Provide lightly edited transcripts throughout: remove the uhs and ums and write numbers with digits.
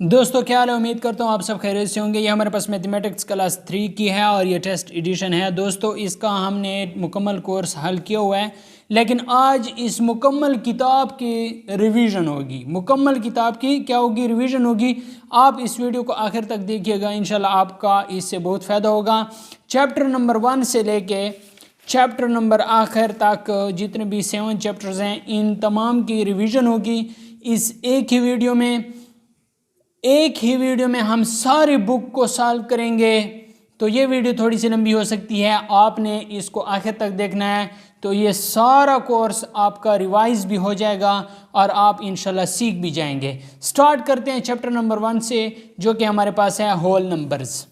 दोस्तों क्या हाल है। उम्मीद करता हूँ आप सब खैरियत से होंगे। ये हमारे पास मैथमेटिक्स क्लास 3 की है और ये टेस्ट एडिशन है। दोस्तों इसका हमने मुकम्मल कोर्स हल किया हुआ है, लेकिन आज इस मुकम्मल किताब की रिवीजन होगी। मुकम्मल किताब की क्या होगी? रिवीजन होगी। आप इस वीडियो को आखिर तक देखिएगा, इंशाल्लाह आपका इससे बहुत फ़ायदा होगा। चैप्टर नंबर 1 से लेके चैप्टर नंबर आखिर तक जितने भी 7 चैप्टर्स हैं, इन तमाम की रिवीजन होगी इस एक ही वीडियो में हम सारी बुक को सॉल्व करेंगे। तो ये वीडियो थोड़ी सी लंबी हो सकती है, आपने इसको आखिर तक देखना है, तो ये सारा कोर्स आपका रिवाइज भी हो जाएगा और आप इंशाल्लाह सीख भी जाएंगे। स्टार्ट करते हैं चैप्टर नंबर 1 से, जो कि हमारे पास है होल नंबर्स।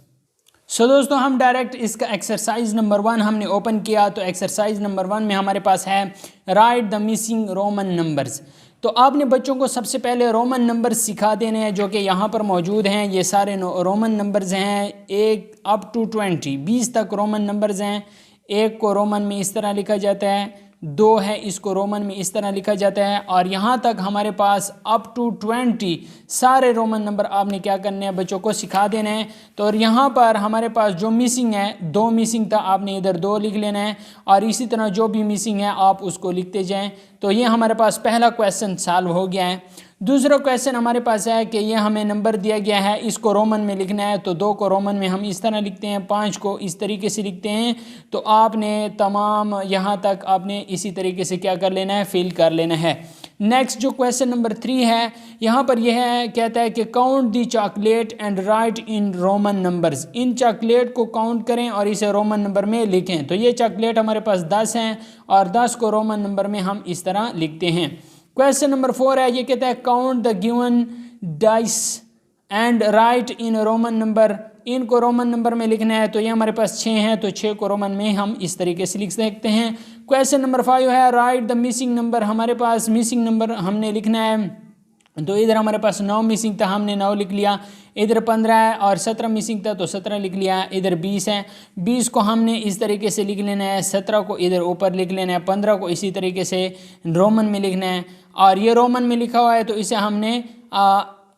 सो दोस्तों हम डायरेक्ट इसका एक्सरसाइज नंबर 1 हमने ओपन किया। तो एक्सरसाइज नंबर 1 में हमारे पास है right the missing Roman numbers. तो आपने बच्चों को सबसे पहले रोमन नंबर सिखा देने हैं, जो कि यहाँ पर मौजूद हैं। ये सारे रोमन नंबर्स हैं, 1 अप टू 20 तक रोमन नंबर्स हैं। 1 को रोमन में इस तरह लिखा जाता है, 2 है इसको रोमन में इस तरह लिखा जाता है, और यहाँ तक हमारे पास अप टू 20 सारे रोमन नंबर आपने क्या करने हैं, बच्चों को सिखा देने हैं। तो और यहाँ पर हमारे पास जो मिसिंग है, 2 मिसिंग था, आपने इधर 2 लिख लेना है, और इसी तरह जो भी मिसिंग है आप उसको लिखते जाएं। तो ये हमारे पास पहला क्वेश्चन सॉल्व हो गया है। दूसरा क्वेश्चन हमारे पास है कि ये हमें नंबर दिया गया है, इसको रोमन में लिखना है। तो 2 को रोमन में हम इस तरह लिखते हैं, 5 को इस तरीके से लिखते हैं। तो आपने तमाम यहाँ तक आपने इसी तरीके से क्या कर लेना है, फिल कर लेना है। नेक्स्ट जो क्वेश्चन नंबर 3 है, यहाँ पर यह है, कहता है कि count the chocolate and right in Roman numbers. In chocolate को काउंट करें और इसे रोमन नंबर में लिखें। तो ये चॉकलेट हमारे पास 10 हैं और 10 को रोमन नंबर में हम इस तरह लिखते हैं। क्वेश्चन नंबर 4 है, ये कहता है count the given dice and right in Roman number. इनको रोमन नंबर में लिखना है। तो ये हमारे पास 6 हैं, तो 6 को रोमन में हम इस तरीके से लिख सकते हैं। क्वेश्चन नंबर 5 है राइट द मिसिंग नंबर। हमारे पास मिसिंग नंबर हमने लिखना है। तो इधर हमारे पास 9 मिसिंग था, हमने 9 लिख लिया। इधर 15 है और 17 मिसिंग था, तो 17 लिख लिया। इधर 20 है, 20 को हमने इस तरीके से लिख लेना है। 17 को इधर ऊपर लिख लेना है। 15 को इसी तरीके से रोमन में लिखना है, और ये रोमन में लिखा हुआ है तो इसे हमने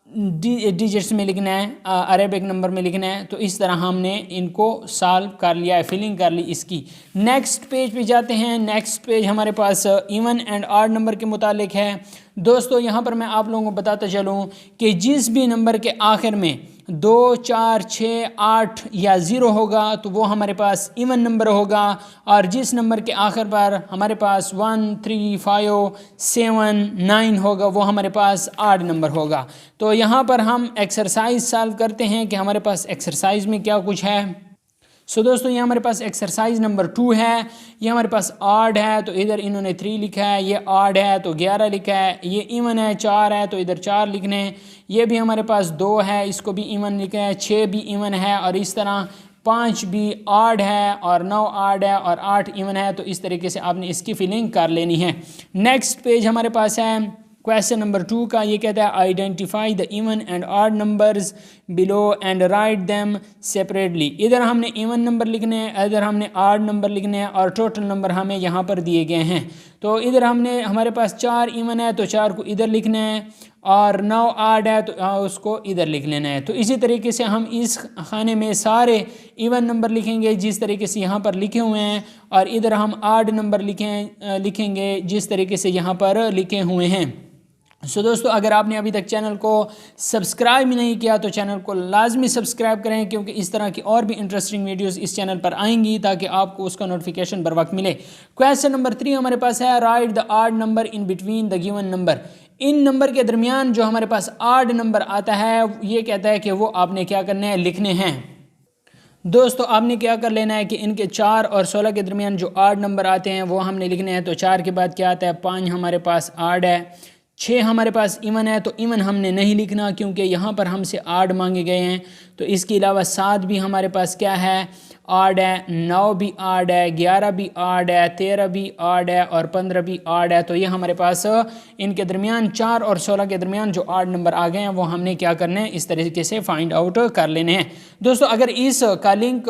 डिजिट्स में लिखना है, अरेबिक नंबर में लिखना है। तो इस तरह हमने इनको सॉल्व कर लिया है, फिलिंग कर ली इसकी। नेक्स्ट पेज पे जाते हैं। नेक्स्ट पेज हमारे पास इवन एंड ऑड नंबर के मुतालिक है। दोस्तों यहाँ पर मैं आप लोगों को बताता चलूँ कि जिस भी नंबर के आखिर में 2, 4, 6, 8 या 0 होगा तो वो हमारे पास इवन नंबर होगा, और जिस नंबर के आखिर पर हमारे पास 1, 3, 5, 7, 9 होगा वो हमारे पास ऑड नंबर होगा। तो यहाँ पर हम एक्सरसाइज सॉल्व करते हैं कि हमारे पास एक्सरसाइज में क्या कुछ है। सो दोस्तों ये हमारे पास एक्सरसाइज नंबर 2 है। ये हमारे पास ऑड है, तो इधर इन्होंने 3 लिखा है। ये ऑड है तो 11 लिखा है। ये इवन है, 4 है, तो इधर 4 लिखने हैं। ये भी हमारे पास 2 है, इसको भी इवन लिखा है। 6 भी इवन है, और इस तरह 5 भी ऑड है, और 9 ऑड है, और 8 इवन है। तो इस तरीके से आपने इसकी फिलिंग कर लेनी है। नेक्स्ट पेज हमारे पास है क्वेश्चन नंबर 2 का। ये कहता है identify the even and odd numbers below and write them separately. इधर हमने इवन नंबर लिखने हैं, इधर हमने ऑड नंबर लिखने हैं, और टोटल नंबर हमें यहाँ पर दिए गए हैं। तो इधर हमारे पास 4 इवन है, तो 4 को इधर लिखना है, और 9 ऑड है तो उसको इधर लिख लेना है। तो इसी तरीके से हम इस खाने में सारे इवन नंबर लिखेंगे जिस तरीके से यहाँ पर लिखे हुए हैं, और इधर हम ऑड नंबर लिखेंगे जिस तरीके से यहाँ पर लिखे हुए हैं। सो दोस्तों अगर आपने अभी तक चैनल को सब्सक्राइब नहीं किया तो चैनल को लाजमी सब्सक्राइब करें, क्योंकि इस तरह की और भी इंटरेस्टिंग वीडियोस इस चैनल पर आएंगी ताकि आपको उसका नोटिफिकेशन बर वक्त मिले। क्वेश्चन नंबर 3 हमारे पास है right the odd number in between the given number. In number के दरमियान जो हमारे पास ऑड नंबर आता है, ये कहता है कि वो आपने क्या करना है, लिखने हैं। दोस्तों आपने क्या कर लेना है कि इनके 4 और 16 के दरमियान जो ऑड नंबर आते हैं वो हमने लिखने हैं। तो 4 के बाद क्या आता है, 5 हमारे पास ऑड है। 6 हमारे पास इवन है, तो इवन हमने नहीं लिखना क्योंकि यहाँ पर हमसे ऑड मांगे गए हैं। तो इसके अलावा 7 भी हमारे पास क्या है, ऑड है। 9 भी ऑड है, 11 भी ऑड है, 13 भी ऑड है, और 15 भी ऑड है। तो ये हमारे पास इनके दरमियान 4 और 16 के दरमियान जो ऑड नंबर आ गए हैं वो हमने क्या करने हैं, इस तरीके से फाइंड आउट कर लेने हैं। दोस्तों अगर इस का लिंक,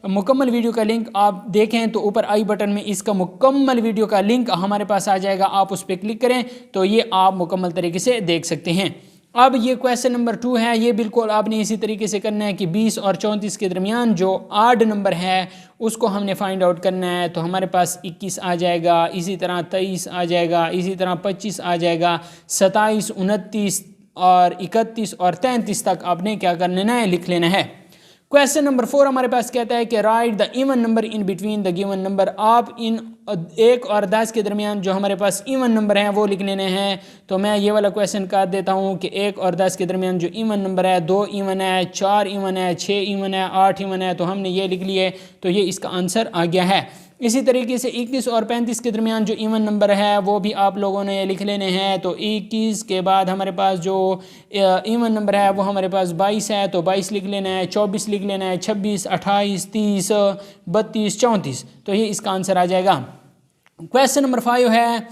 मुकम्मल वीडियो का लिंक आप देखें तो ऊपर आई बटन में इसका मुकम्मल वीडियो का लिंक हमारे पास आ जाएगा। आप उस पर क्लिक करें तो ये आप मुकम्मल तरीके से देख सकते हैं। अब ये क्वेश्चन नंबर 2 है, ये बिल्कुल आपने इसी तरीके से करना है कि 20 और 34 के दरमियान जो आड नंबर है उसको हमने फाइंड आउट करना है। तो हमारे पास 21 आ जाएगा, इसी तरह 23 आ जाएगा, इसी तरह 25 आ जाएगा, 27, 29 और 31 और 33 तक आपने क्या कर लेना है, लिख लेना है। क्वेश्चन नंबर 4 हमारे पास कहता है कि right the even number in between the given number. आप इन 1 और 10 के दरमियान जो हमारे पास इवन नंबर हैं वो लिख लेने हैं। तो मैं ये वाला क्वेश्चन कर देता हूँ कि 1 और 10 के दरमियान जो इवन नंबर है, 2 इवन है, 4 इवन है, 6 इवन है, 8 इवन है, तो हमने ये लिख लिए, तो ये इसका आंसर आ गया है। इसी तरीके से 21 और 35 के दरमियान जो इवन नंबर है वो भी आप लोगों ने लिख लेने हैं। तो 21 के बाद हमारे पास जो इवन नंबर है वो हमारे पास 22 है, तो 22 लिख लेना है, 24 लिख लेना है, 26, 28, 30, 32, 34, तो ये इसका आंसर आ जाएगा। क्वेश्चन नंबर 5 है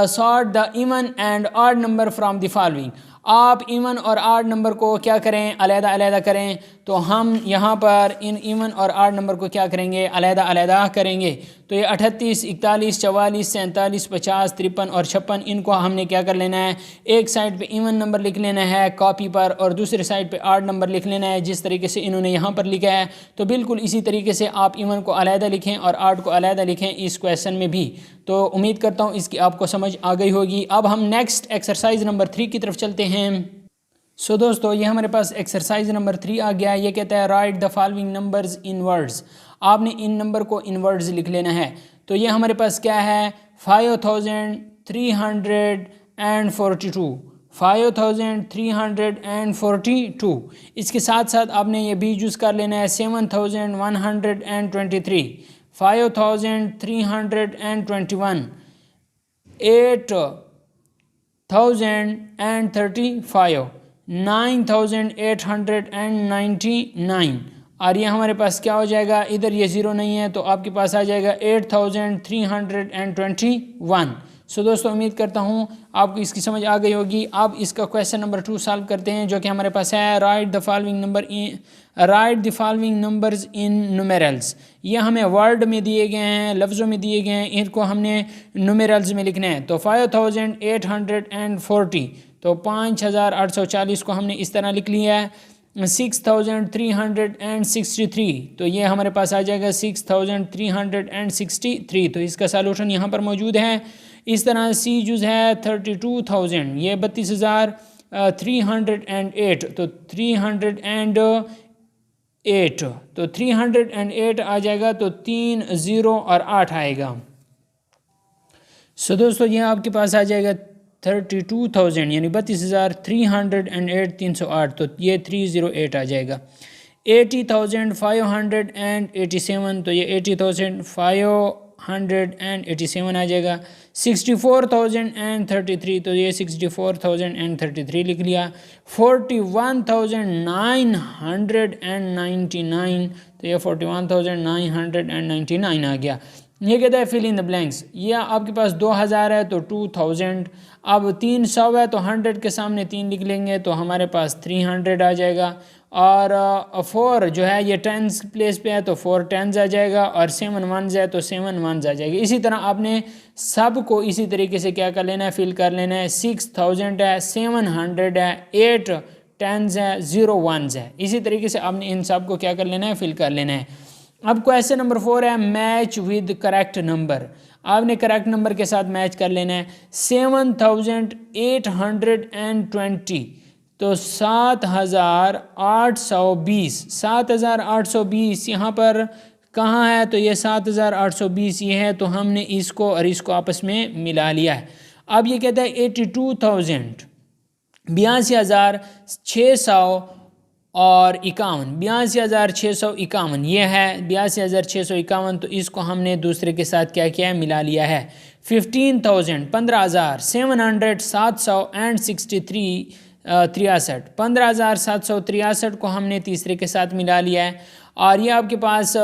sort the even and odd number from the following. आप इवन और आड नंबर को क्या करें, अलहदा अलहदा करें। तो हम यहाँ पर इन इवन और आड नंबर को क्या करेंगे, अलहदा अलहदा करेंगे। तो ये 38, 41, 44, 47, 50, 53 और 56, इनको हमने क्या कर लेना है, एक साइड पे इवन नंबर लिख लेना है कॉपी पर और दूसरे साइड पे आड नंबर लिख लेना है, जिस तरीके से इन्होंने यहाँ पर लिखा है। तो बिल्कुल इसी तरीके से आप इवन को अलहदा लिखें और आड को अलहदा लिखें इस क्वेश्चन में भी। तो उम्मीद करता हूँ इसकी आपको समझ आ गई होगी। अब हम नेक्स्ट एक्सरसाइज नंबर 3 की तरफ चलते हैं। सो दोस्तों, ये हमारे पास एक्सरसाइज नंबर 3 आ गया है। ये कहता है right the following numbers in words. आपने इन नंबर को इन वर्ड्स लिख लेना है। तो ये हमारे पास क्या है, 5342, 5342। इसके साथ साथ आपने ये भी यूज़ कर लेना है 7123, 5321, 8035, 9899। और ये हमारे पास क्या हो जाएगा, इधर ये ज़ीरो नहीं है तो आपके पास आ जाएगा 8321। सो दोस्तों, उम्मीद करता हूँ आपको इसकी समझ आ गई होगी। अब इसका क्वेश्चन नंबर 2 सॉल्व करते हैं, जो कि हमारे पास है right the following numbers in numerals. ये हमें वर्ड में दिए गए हैं, लफ्ज़ों में दिए गए हैं, इनको हमने न्यूमेरल्स में लिखना है। तो 5840, तो 5840 को हमने इस तरह लिख लिया है। 6363, तो ये हमारे पास आ जाएगा 6363। तो इसका सॉल्यूशन यहाँ पर मौजूद है। इस तरह सी जूज़ है 32,000, ये 32,308, तो 308, तो 308 आ जाएगा, तो 3 0 और 8 आएगा। सो दोस्तों, ये आपके पास आ जाएगा 32,000 यानी 32,308, 308, तो ये 308 आ जाएगा। 80,587, तो ये 80,587 आ जाएगा। 64,033, तो ये 64,033 लिख लिया। 41,999, तो ये 41,999 आ गया। ये कहता है फिल इन द ब्लैंक्स। ये आपके पास 2000 है तो 2000, अब 300 है तो 100 के सामने 3 लिख लेंगे तो हमारे पास 300 आ जाएगा। और 4 जो है ये टेंस प्लेस पे है तो 4 टेंस आ जाएगा, और 7 1s है तो 7 1s आ जाएगा। इसी तरह आपने सब को इसी तरीके से क्या कर लेना है, फिल कर लेना है। 6000 है, 700 है, 8 10s है, 0 1s है। इसी तरीके से आपने इन सब को क्या कर लेना है, फिल कर लेना है। अब क्वेश्चन नंबर 4 है मैच विद करेक्ट नंबर। आपने करेक्ट नंबर के साथ मैच कर लेना है। 7820, तो 7820, 7820 यहाँ पर कहाँ है, तो ये 7820 ये है, तो हमने इसको और इसको आपस में मिला लिया है। अब ये कहता है 82,000, 82,600 और 51, 82,651 ये है 82,651, तो इसको हमने दूसरे के साथ क्या किया है, मिला लिया है। 15,000, 15,000, 700, 763, 15,763 को हमने तीसरे के साथ मिला लिया है। और ये आपके पास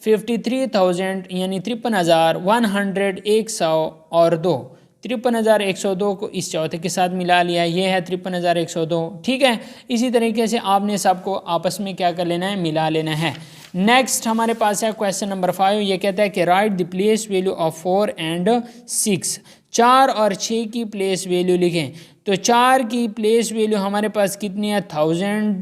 53,000 यानी 53,100, 102, 53,102 को इस चौथे के साथ मिला लिया। ये है 53,102, ठीक है। इसी तरीके से आपने सबको आपस में क्या कर लेना है, मिला लेना है। नेक्स्ट हमारे पास है क्वेश्चन नंबर 5। ये कहता है कि right the place value of 4 and 6। 4 और 6 की प्लेस वैल्यू लिखें। तो 4 की प्लेस वैल्यू हमारे पास कितनी है, 1000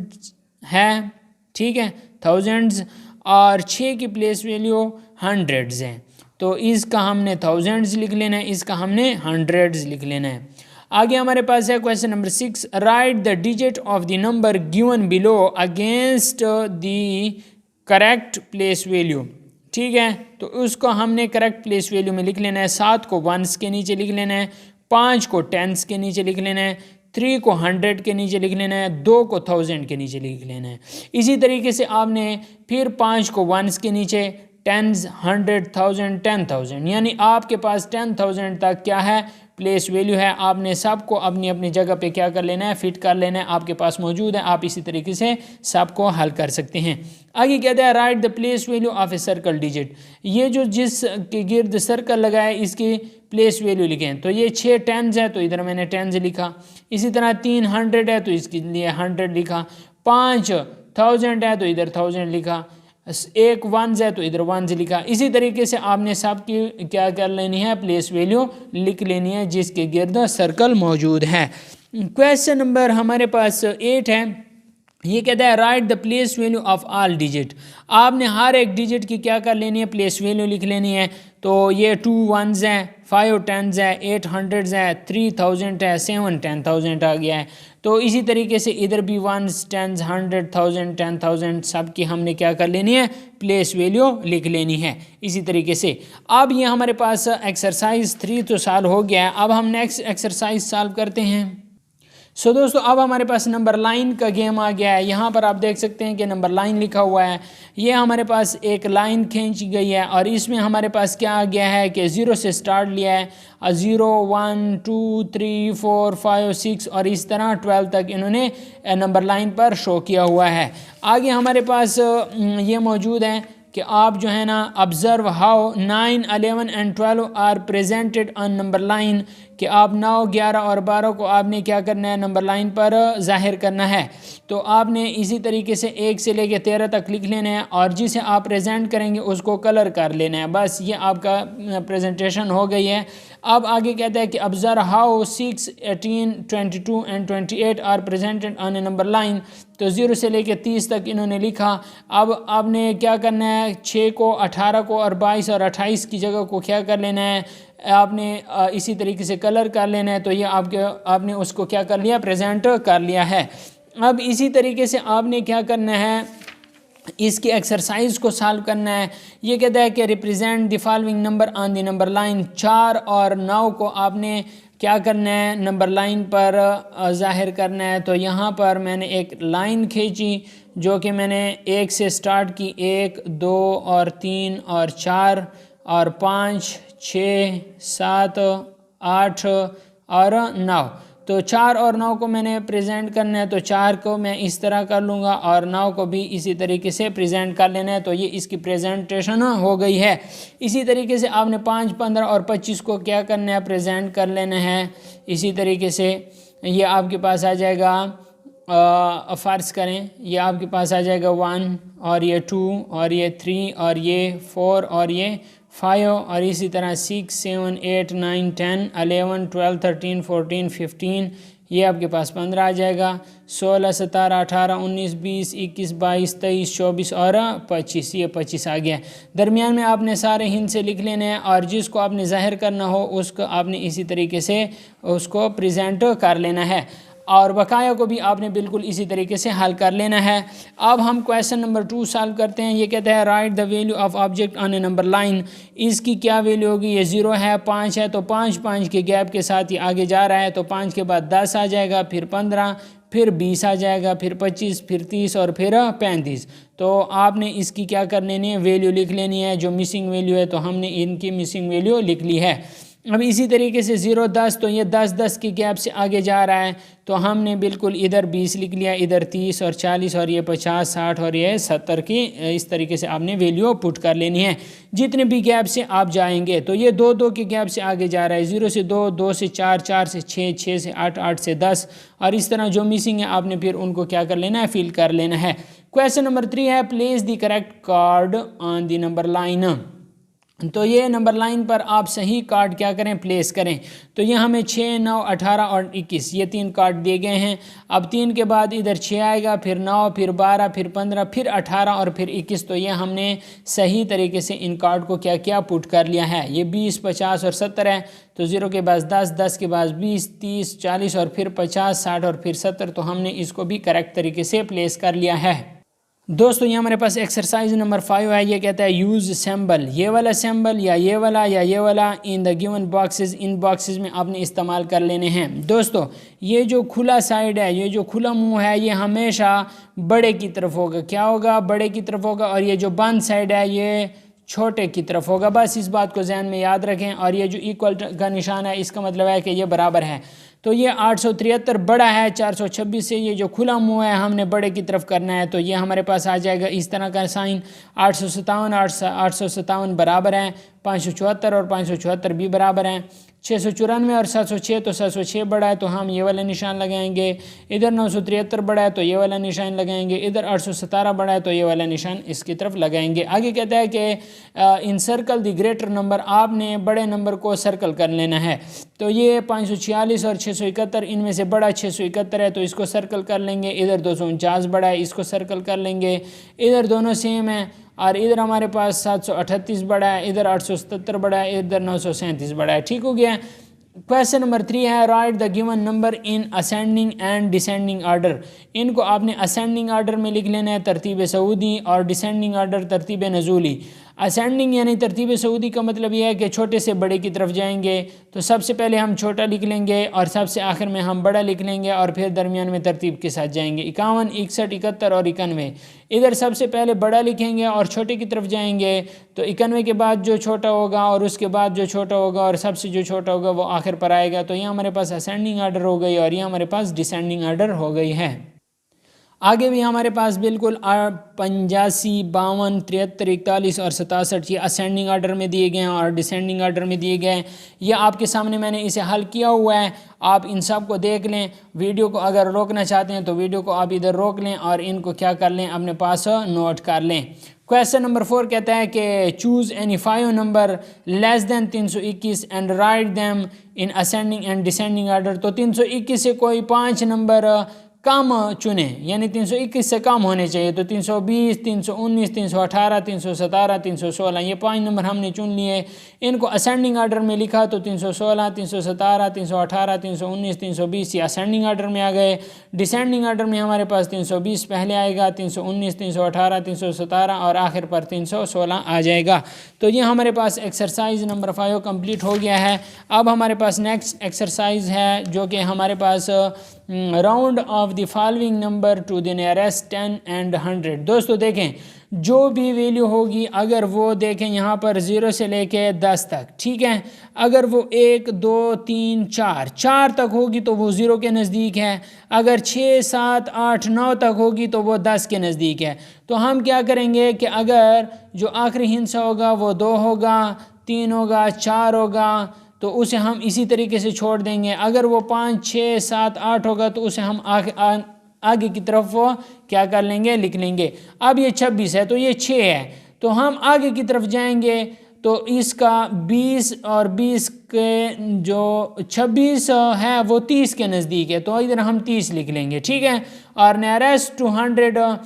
है, ठीक है, 1000, और 6 की प्लेस वैल्यू 100 है। तो इसका हमने 1000 लिख लेना है, इसका हमने 100 लिख लेना है। आगे हमारे पास है question number 6, right the digit of the number given below against the correct place value, ठीक है। तो उसको हमने करेक्ट प्लेस वैल्यू में लिख लेना है। 7 को 1s के नीचे लिख लेना है, 5 को 10s के नीचे लिख लेना है, 3 को 100 के नीचे लिख लेना है, 2 को 1000 के नीचे लिख लेना है। इसी तरीके से आपने फिर 5 को 1s के नीचे, 10s, 100, 1000, 10,000, यानी आपके पास 10,000 तक क्या है, प्लेस वैल्यू है। आपने सबको अपनी अपनी जगह पे क्या कर लेना है, फिट कर लेना है, आपके पास मौजूद है। आप इसी तरीके से सबको हल कर सकते हैं। आगे कहते हैं right the place value of a circle digit, ये जो जिस के गिर्द सर्कल लगा है इसकी प्लेस वैल्यू लिखें। तो ये 6 10s है तो इधर मैंने 10s लिखा, इसी तरह 3 100 है तो इसके लिए 100 लिखा, 5 1000 है तो इधर 1000 लिखा, 1 1s है तो इधर 1s लिखा। इसी तरीके से आपने सब की क्या कर लेनी है, प्लेस वैल्यू लिख लेनी है जिसके गिर्द सर्कल मौजूद है। क्वेश्चन नंबर हमारे पास 8 है, ये कहता है right the place value of all digit. आपने हर एक डिजिट की क्या कर लेनी है, प्लेस वैल्यू लिख लेनी है। तो ये 2 1s है, 5 10s है, 8 100s है, 3000 है, 7 10,000 आ गया है। तो इसी तरीके से इधर भी 1s 10s 100 1000 10,000 सब की हमने क्या कर लेनी है, प्लेस वैल्यू लिख लेनी है। इसी तरीके से अब ये हमारे पास एक्सरसाइज 3 तो सॉल्व हो गया है। अब हम नेक्स्ट एक्सरसाइज सॉल्व करते हैं। सो दोस्तों अब हमारे पास नंबर लाइन का गेम आ गया है। यहाँ पर आप देख सकते हैं कि नंबर लाइन लिखा हुआ है। ये हमारे पास एक लाइन खींची गई है और इसमें हमारे पास क्या आ गया है कि 0 से स्टार्ट लिया है, 0 1 2 3 4 5 6 और इस तरह 12 तक इन्होंने नंबर लाइन पर शो किया हुआ है। आगे हमारे पास ये मौजूद है कि आप जो है ना observe how 9 11 and 12 are presented on number line, कि आप 9 11 और 12 को आपने क्या करना है, नंबर लाइन पर जाहिर करना है। तो आपने इसी तरीके से 1 से लेकर 13 तक लिख लेना है और जिसे आप प्रेजेंट करेंगे उसको कलर कर लेना है। बस ये आपका प्रेजेंटेशन हो गई है। अब आगे कहता है कि observe how 6 18 22 and 28 are presented on a number line. तो 0 से लेकर 30 तक इन्होंने लिखा। अब आपने क्या करना है, 6 को 18 को और 22 और 28 की जगह को क्या कर लेना है, आपने इसी तरीके से कलर कर लेना है। तो ये आपने उसको क्या कर लिया, प्रेजेंट कर लिया है। अब इसी तरीके से आपने क्या करना है, इसकी एक्सरसाइज को सॉल्व करना है। ये कहता है कि represent the following number on the number line. 4 और 9 को आपने क्या करना है, नंबर लाइन पर जाहिर करना है। तो यहाँ पर मैंने एक लाइन खींची जो कि मैंने 1 से स्टार्ट की, 1 2 और 3 और 4 और 5 6 7 8 और 9। तो 4 और 9 को मैंने प्रेजेंट करना है। तो 4 को मैं इस तरह कर लूँगा और 9 को भी इसी तरीके से प्रेजेंट कर लेना है। तो ये इसकी प्रेजेंटेशन हो गई है। इसी तरीके से आपने 5 15 और 25 को क्या करना है, प्रेजेंट कर लेना है। इसी तरीके से ये आपके पास आ जाएगा, फ़र्ज़ करें ये आपके पास आ जाएगा 1 और ये 2 और ये 3 और ये 4 और ये 5 और इसी तरह 6 7 8 9 10 11 12 13 14 15, ये आपके पास 15 आ जाएगा। 16 17 18 19 20 21 22 23 24 और 25, ये 25 आ गया। दरमियान में आपने सारे हिंद से लिख लेने हैं और जिसको आपने ज़ाहिर करना हो उसको आपने इसी तरीके से उसको प्रेजेंट कर लेना है और बकाया को भी आपने बिल्कुल इसी तरीके से हल कर लेना है। अब हम क्वेश्चन नंबर 2 सॉल्व करते हैं। ये कहता है right the value of object on a number line. इसकी क्या वैल्यू होगी, ये 0 है, 5 है तो 5 5 के गैप के साथ ही आगे जा रहा है। तो 5 के बाद 10 आ जाएगा, फिर 15, फिर 20 आ जाएगा, फिर 25, फिर 30 और फिर 35। तो आपने इसकी क्या कर लेनी है, वैल्यू लिख लेनी है। जो मिसिंग वैल्यू है तो हमने इनकी मिसिंग वैल्यू लिख ली है। अब इसी तरीके से 0 10, तो ये 10 10 के गैप से आगे जा रहा है। तो हमने बिल्कुल इधर 20 लिख लिया, इधर 30 और 40 और ये 50 60 और ये 70 की इस तरीके से आपने वैल्यू पुट कर लेनी है। जितने भी गैप से आप जाएंगे तो ये 2 2 के गैप से आगे जा रहा है। 0 से 2, 2 से 4, 4 से 6, 6 से 8, 8 से 10 और इस तरह जो मिसिंग है आपने फिर उनको क्या कर लेना है, फिल कर लेना है। क्वेश्चन नंबर 3 है place the correct card on the number line. तो ये नंबर लाइन पर आप सही कार्ड क्या करें, प्लेस करें। तो ये हमें 6, 9, 18 और 21 ये 3 कार्ड दिए गए हैं। अब 3 के बाद इधर 6 आएगा, फिर 9, फिर 12, फिर 15, फिर 18 और फिर 21। तो ये हमने सही तरीके से इन कार्ड को क्या किया, पुट कर लिया है। ये 20, 50 और 70 है, तो 0 के बाद 10, 10 के बाद 20, 30, 40 और फिर 50, 60 और फिर 70। तो हमने इसको भी करेक्ट तरीके से प्लेस कर लिया है। दोस्तों ये हमारे पास एक्सरसाइज नंबर 5 है। ये कहता है यूज़ सिंबल, ये वाला सिंबल या ये वाला in the given boxes, in boxes में आपने इस्तेमाल कर लेने हैं। दोस्तों ये जो खुला साइड है, ये जो खुला मुंह है, ये हमेशा बड़े की तरफ होगा। क्या होगा, बड़े की तरफ होगा। और ये जो बंद साइड है ये छोटे की तरफ होगा। बस इस बात को जहन में याद रखें। और ये जो इक्वल का निशान है इसका मतलब है कि ये बराबर है। तो ये 873 बड़ा है 426 से। ये जो खुला मुंह है हमने बड़े की तरफ करना है, तो ये हमारे पास आ जाएगा इस तरह का साइन। 857 बराबर है, 574 और 574 भी बराबर हैं। 694 और 706, तो 706 बड़ा है तो हम ये वाला निशान लगाएंगे। इधर 973 बड़ा है तो ये वाला निशान लगाएंगे। इधर 817 बड़ा है तो ये वाला निशान इसकी तरफ लगाएंगे। आगे कहता है कि इन सर्कल द ग्रेटर नंबर, आपने बड़े नंबर को सर्कल कर लेना है। तो ये 546 और 671, इनमें से बड़ा 671 है तो इसको सर्कल कर लेंगे। इधर 249 बड़ा है, इसको सर्कल कर लेंगे। इधर दोनों सेम है। और इधर हमारे पास 738 बड़ा है, इधर 877 बड़ा है, इधर 937 बड़ा है। ठीक हो गया। क्वेश्चन नंबर 3 है, right the given number in ascending and descending order. इनको आपने असेंडिंग आर्डर में लिख लेना है, तरतीब सऊदी, और डिसेंडिंग आर्डर तरतीब नज़ूली। असेंडिंग यानी तरतीब सऊदी का मतलब यह है कि छोटे से बड़े की तरफ जाएंगे। तो सबसे पहले हम छोटा लिख लेंगे और सबसे आखिर में हम बड़ा लिख लेंगे और फिर दरमियान में तरतीब के साथ जाएंगे। 51, 61, 71 और 91। इधर सबसे पहले बड़ा लिखेंगे और छोटे की तरफ जाएंगे। तो 91 के बाद जो छोटा होगा और उसके बाद जो छोटा होगा और सबसे जो छोटा होगा वो आखिर पर आएगा। तो यहाँ हमारे पास असेंडिंग आर्डर हो गई और यहाँ हमारे पास डिसेंडिंग आर्डर हो गई है। आगे भी हमारे पास बिल्कुल 85, 52, 73, 41 और 67 ये असेंडिंग आर्डर में दिए गए हैं और डिसेंडिंग आर्डर में दिए गए हैं। ये आपके सामने मैंने इसे हल किया हुआ है, आप इन सब को देख लें। वीडियो को अगर रोकना चाहते हैं तो वीडियो को आप इधर रोक लें और इनको क्या कर लें, अपने पास नोट कर लें। क्वेश्चन नंबर 4 कहता है कि choose any 5 number less than 321 and write them in ascending and descending order. तो 321 से कोई 5 नंबर कम चुने, यानी 321 से कम होने चाहिए। तो 320, 319, 318, 317, 316 ये 5 नंबर हमने चुन लिए। इनको असेंडिंग आर्डर में लिखा तो 316, 317, 318, 319, 320 ये असेंडिंग आर्डर में आ गए। डिसेंडिंग आर्डर में हमारे पास 320 पहले आएगा, 319, 318, 317 और आखिर पर 316 आ जाएगा। तो ये हमारे पास एक्सरसाइज नंबर 5 कंप्लीट हो गया है। अब हमारे पास नेक्स्ट एक्सरसाइज है जो कि हमारे पास round off the following number to the nearest 10 and 100। दोस्तों देखें, जो भी वैल्यू होगी अगर वो देखें यहाँ पर 0 से लेके 10 तक, ठीक है। अगर वो 1, 2, 3, 4 तक होगी तो वो 0 के नज़दीक है। अगर 6, 7, 8, 9 तक होगी तो वो 10 के नज़दीक है। तो हम क्या करेंगे कि अगर जो आखिरी हिस्सा होगा वो 2 होगा, 3 होगा, 4 होगा, तो उसे हम इसी तरीके से छोड़ देंगे। अगर वो 5, 6, 7, 8 होगा तो उसे हम आगे की तरफ क्या कर लेंगे, लिख लेंगे। अब ये 26 है तो ये 6 है, तो हम आगे की तरफ जाएंगे तो इसका 20 और 20 के जो 26 है वो 30 के नज़दीक है, तो इधर हम 30 लिख लेंगे, ठीक है। और नियरेस्ट टू 100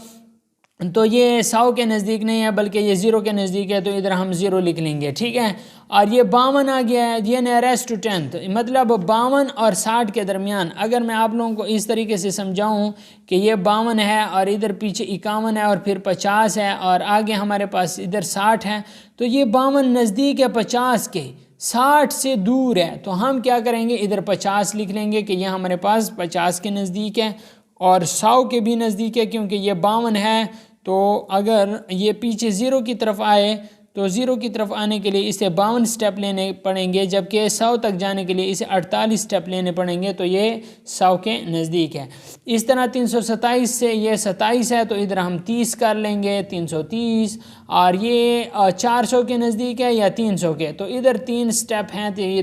तो ये 100 के नज़दीक नहीं है बल्कि ये 0 के नज़दीक है, तो इधर हम 0 लिख लेंगे, ठीक है। और ये 52 आ गया है, ये नियरेस्ट टू 10th, मतलब 52 और 60 के दरमियान। अगर मैं आप लोगों को इस तरीके से समझाऊं कि ये 52 है और इधर पीछे 51 है और फिर 50 है और आगे हमारे पास इधर 60 है, तो ये 52 नज़दीक है 50 के, 60 से दूर है। तो हम क्या करेंगे, इधर 50 लिख लेंगे कि यह हमारे पास 50 के नज़दीक है और 100 के भी नज़दीक है क्योंकि ये 52 है। तो अगर ये पीछे 0 की तरफ आए तो 0 की तरफ आने के लिए इसे 52 स्टेप लेने पड़ेंगे, जबकि 100 तक जाने के लिए इसे 48 स्टेप लेने पड़ेंगे, तो ये 100 के नज़दीक है। इस तरह 327 से ये 27 है तो इधर हम 30 कर लेंगे, 330। और ये 400 के नज़दीक है या 300 के, तो इधर 3 स्टेप हैं तो ये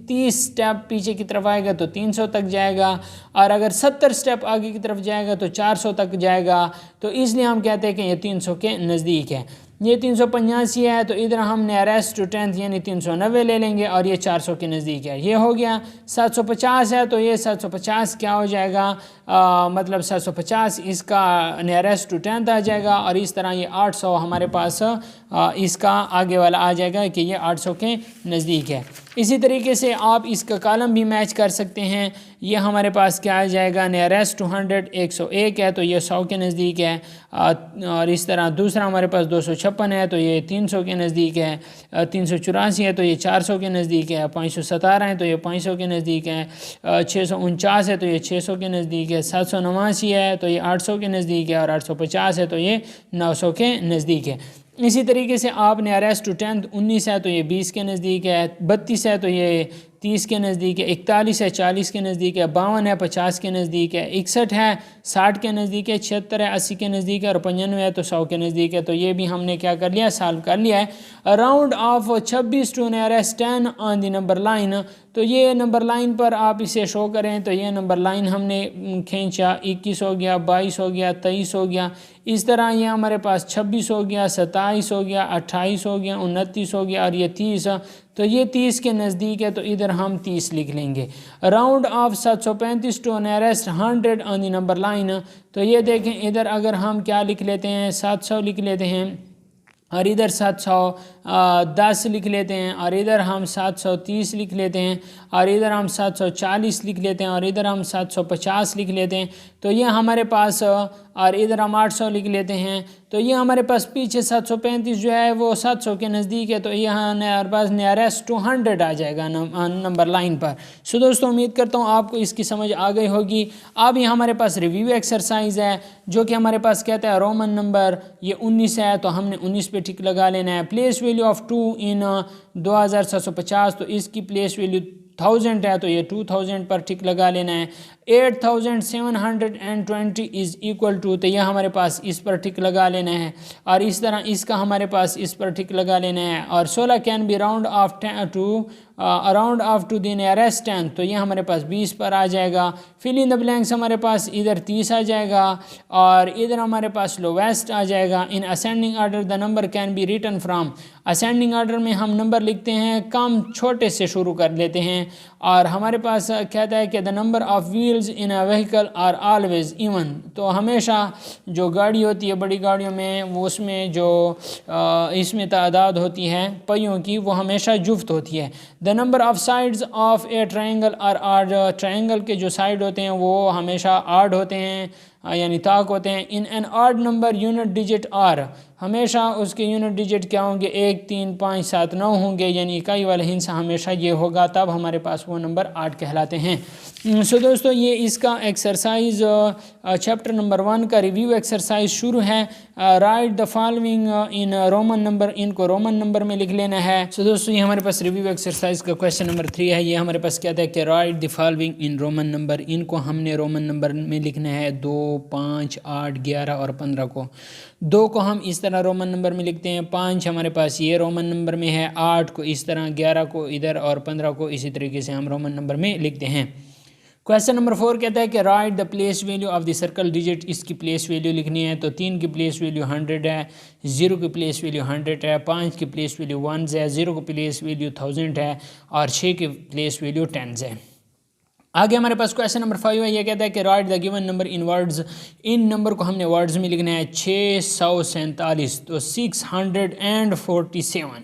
30 स्टेप पीछे की तरफ आएगा तो 300 तक जाएगा। और अगर 70 स्टेप आगे की तरफ जाएगा तो 400 तक जाएगा। तो इसलिए हम कहते हैं कि ये 300 के नज़दीक है। ये 385 है, तो इधर हम नियरेस्ट टू 10th यानी 390 ले लेंगे और ये 400 के नज़दीक है। ये हो गया। 750 है, तो ये 750 क्या हो जाएगा, मतलब 750 इसका नियरेस्ट टू 10th आ जाएगा। और इस तरह ये 800 हमारे पास इसका आगे वाला आ जाएगा कि ये 800 के नज़दीक है। इसी तरीके से आप इसका कॉलम भी मैच कर सकते हैं। ये हमारे पास क्या आ जाएगा, नियरेस्ट टू 100 101 है, तो ये 100 के नज़दीक है। और इस तरह दूसरा हमारे पास 256 है, तो ये 300 के नज़दीक है। 384 है, तो ये 400 के नज़दीक है। 517 है, तो ये 500 के नज़दीक है। 649 है, तो ये 600 के नज़दीक है। 789 है, तो ये 800 के नज़दीक है। और 850 है, तो ये 900 के नज़दीक है। इसी तरीके से आप नियरेस्ट टू 10th 19 है, तो ये 20 के नज़दीक है। 32 है, तो ये 30 के नज़दीक है। 41 है, 40 के नज़दीक है। 52 है, 50 के नज़दीक है। 61 है, 60 के नज़दीक है। 76 है, 80 के नज़दीक है। और 95 है, तो 100 के नज़दीक है। तो ये भी हमने क्या कर लिया, सॉल्व कर लिया है। Round off 26 to nearest 10 on the number line, तो ये नंबर लाइन पर आप इसे शो करें, तो ये नंबर लाइन हमने खींचा। 21 हो गया, 22 हो गया, 23 हो गया। इस तरह ये हमारे पास 26 हो गया, 27 हो गया, 28 हो गया, 29 हो गया और ये 30। तो ये 30 के नज़दीक है, तो इधर हम 30 लिख लेंगे। Round off 735 to nearest 100 on the number line, तो ये देखें इधर अगर हम क्या लिख लेते हैं, 700 लिख लेते हैं। और इधर 710 लिख लेते हैं। और इधर हम 730 लिख लेते हैं। और इधर हम 740 लिख लेते हैं। और इधर हम 750 लिख लेते हैं। तो ये हमारे पास, और इधर हम 800 लिख लेते हैं। तो ये हमारे पास पीछे 735 जो है वो 700 के नज़दीक है, तो यहाँ हमारे पास नियरेस्ट टू 100 आ जाएगा नंबर लाइन पर। सो दोस्तों, उम्मीद करता हूँ आपको इसकी समझ आ गई होगी। अब ये हमारे पास रिव्यू एक्सरसाइज है, जो कि हमारे पास कहता है रोमन नंबर ये 19 है, तो हमने 19 पे टिक लगा लेना है। प्लेस वैल्यू ऑफ 2 इन 2750, तो इसकी प्लेस वैल्यू 1000 है, तो ये 2000 पर टिक लगा लेना है। 8720 इज़ इक्वल टू, तो यह हमारे पास इस पर टिक लगा लेना है। और इस तरह इसका हमारे पास इस पर टिक लगा लेना है। और 16 can be round off around off to the nearest 10, तो ये हमारे पास 20 पर आ जाएगा। फिल इन द ब्लैंक्स हमारे पास इधर 30 आ जाएगा। और इधर हमारे पास लोवेस्ट आ जाएगा। In ascending order the number can be written from, ascending order में हम नंबर लिखते हैं कम छोटे से शुरू कर लेते हैं। और हमारे पास कहता है कि the number of wheels in a vehicle are always even, तो हमेशा जो गाड़ी होती है बड़ी गाड़ियों में, वो उसमें जो इसमें तादाद होती है पहियों की, वो हमेशा जुफ्त होती है। The number of sides of a triangle are odd, triangle के जो साइड होते हैं वो हमेशा आड होते हैं, यानी ताक होते हैं। In an odd number unit digit are, हमेशा उसके यूनिट डिजिट क्या होंगे, 1 3 5 7 9 होंगे, यानी इकाई वाला हिस्सा हमेशा ये होगा, तब हमारे पास वो नंबर 8 कहलाते हैं। सो दोस्तों, ये इसका एक्सरसाइज चैप्टर नंबर 1 का रिव्यू एक्सरसाइज शुरू है। Right the following in Roman number, इनको रोमन नंबर में लिख लेना है। सो दोस्तों, ये हमारे पास रिव्यू एक्सरसाइज का क्वेश्चन नंबर 3 है। ये हमारे पास कहता है कि right the following in Roman number, इनको हमने रोमन नंबर में लिखना है। 2 5 8 11 और 15 को, 2 को हम इस तरह रोमन नंबर में लिखते हैं। 5 हमारे पास ये रोमन नंबर में है, 8 को इस तरह, 11 को इधर और 15 को इसी तरीके से हम रोमन नंबर में लिखते हैं। क्वेश्चन नंबर 4 कहता है कि right the place value of the circle digit, इसकी प्लेस वैल्यू लिखनी है। तो 3 की प्लेस वैल्यू 100 है, 0 की प्लेस वैल्यू 100 है, 5 की प्लेस वैल्यू 1 है, 0 की प्लेस वैल्यू 1000 है और 6 की प्लेस वैल्यू 10 है। आगे हमारे पास क्वेश्चन नंबर 5 है। ये कहता है कि right the given number in words, in number को हमने वर्ड्स में लिखना है। 647, तो 647,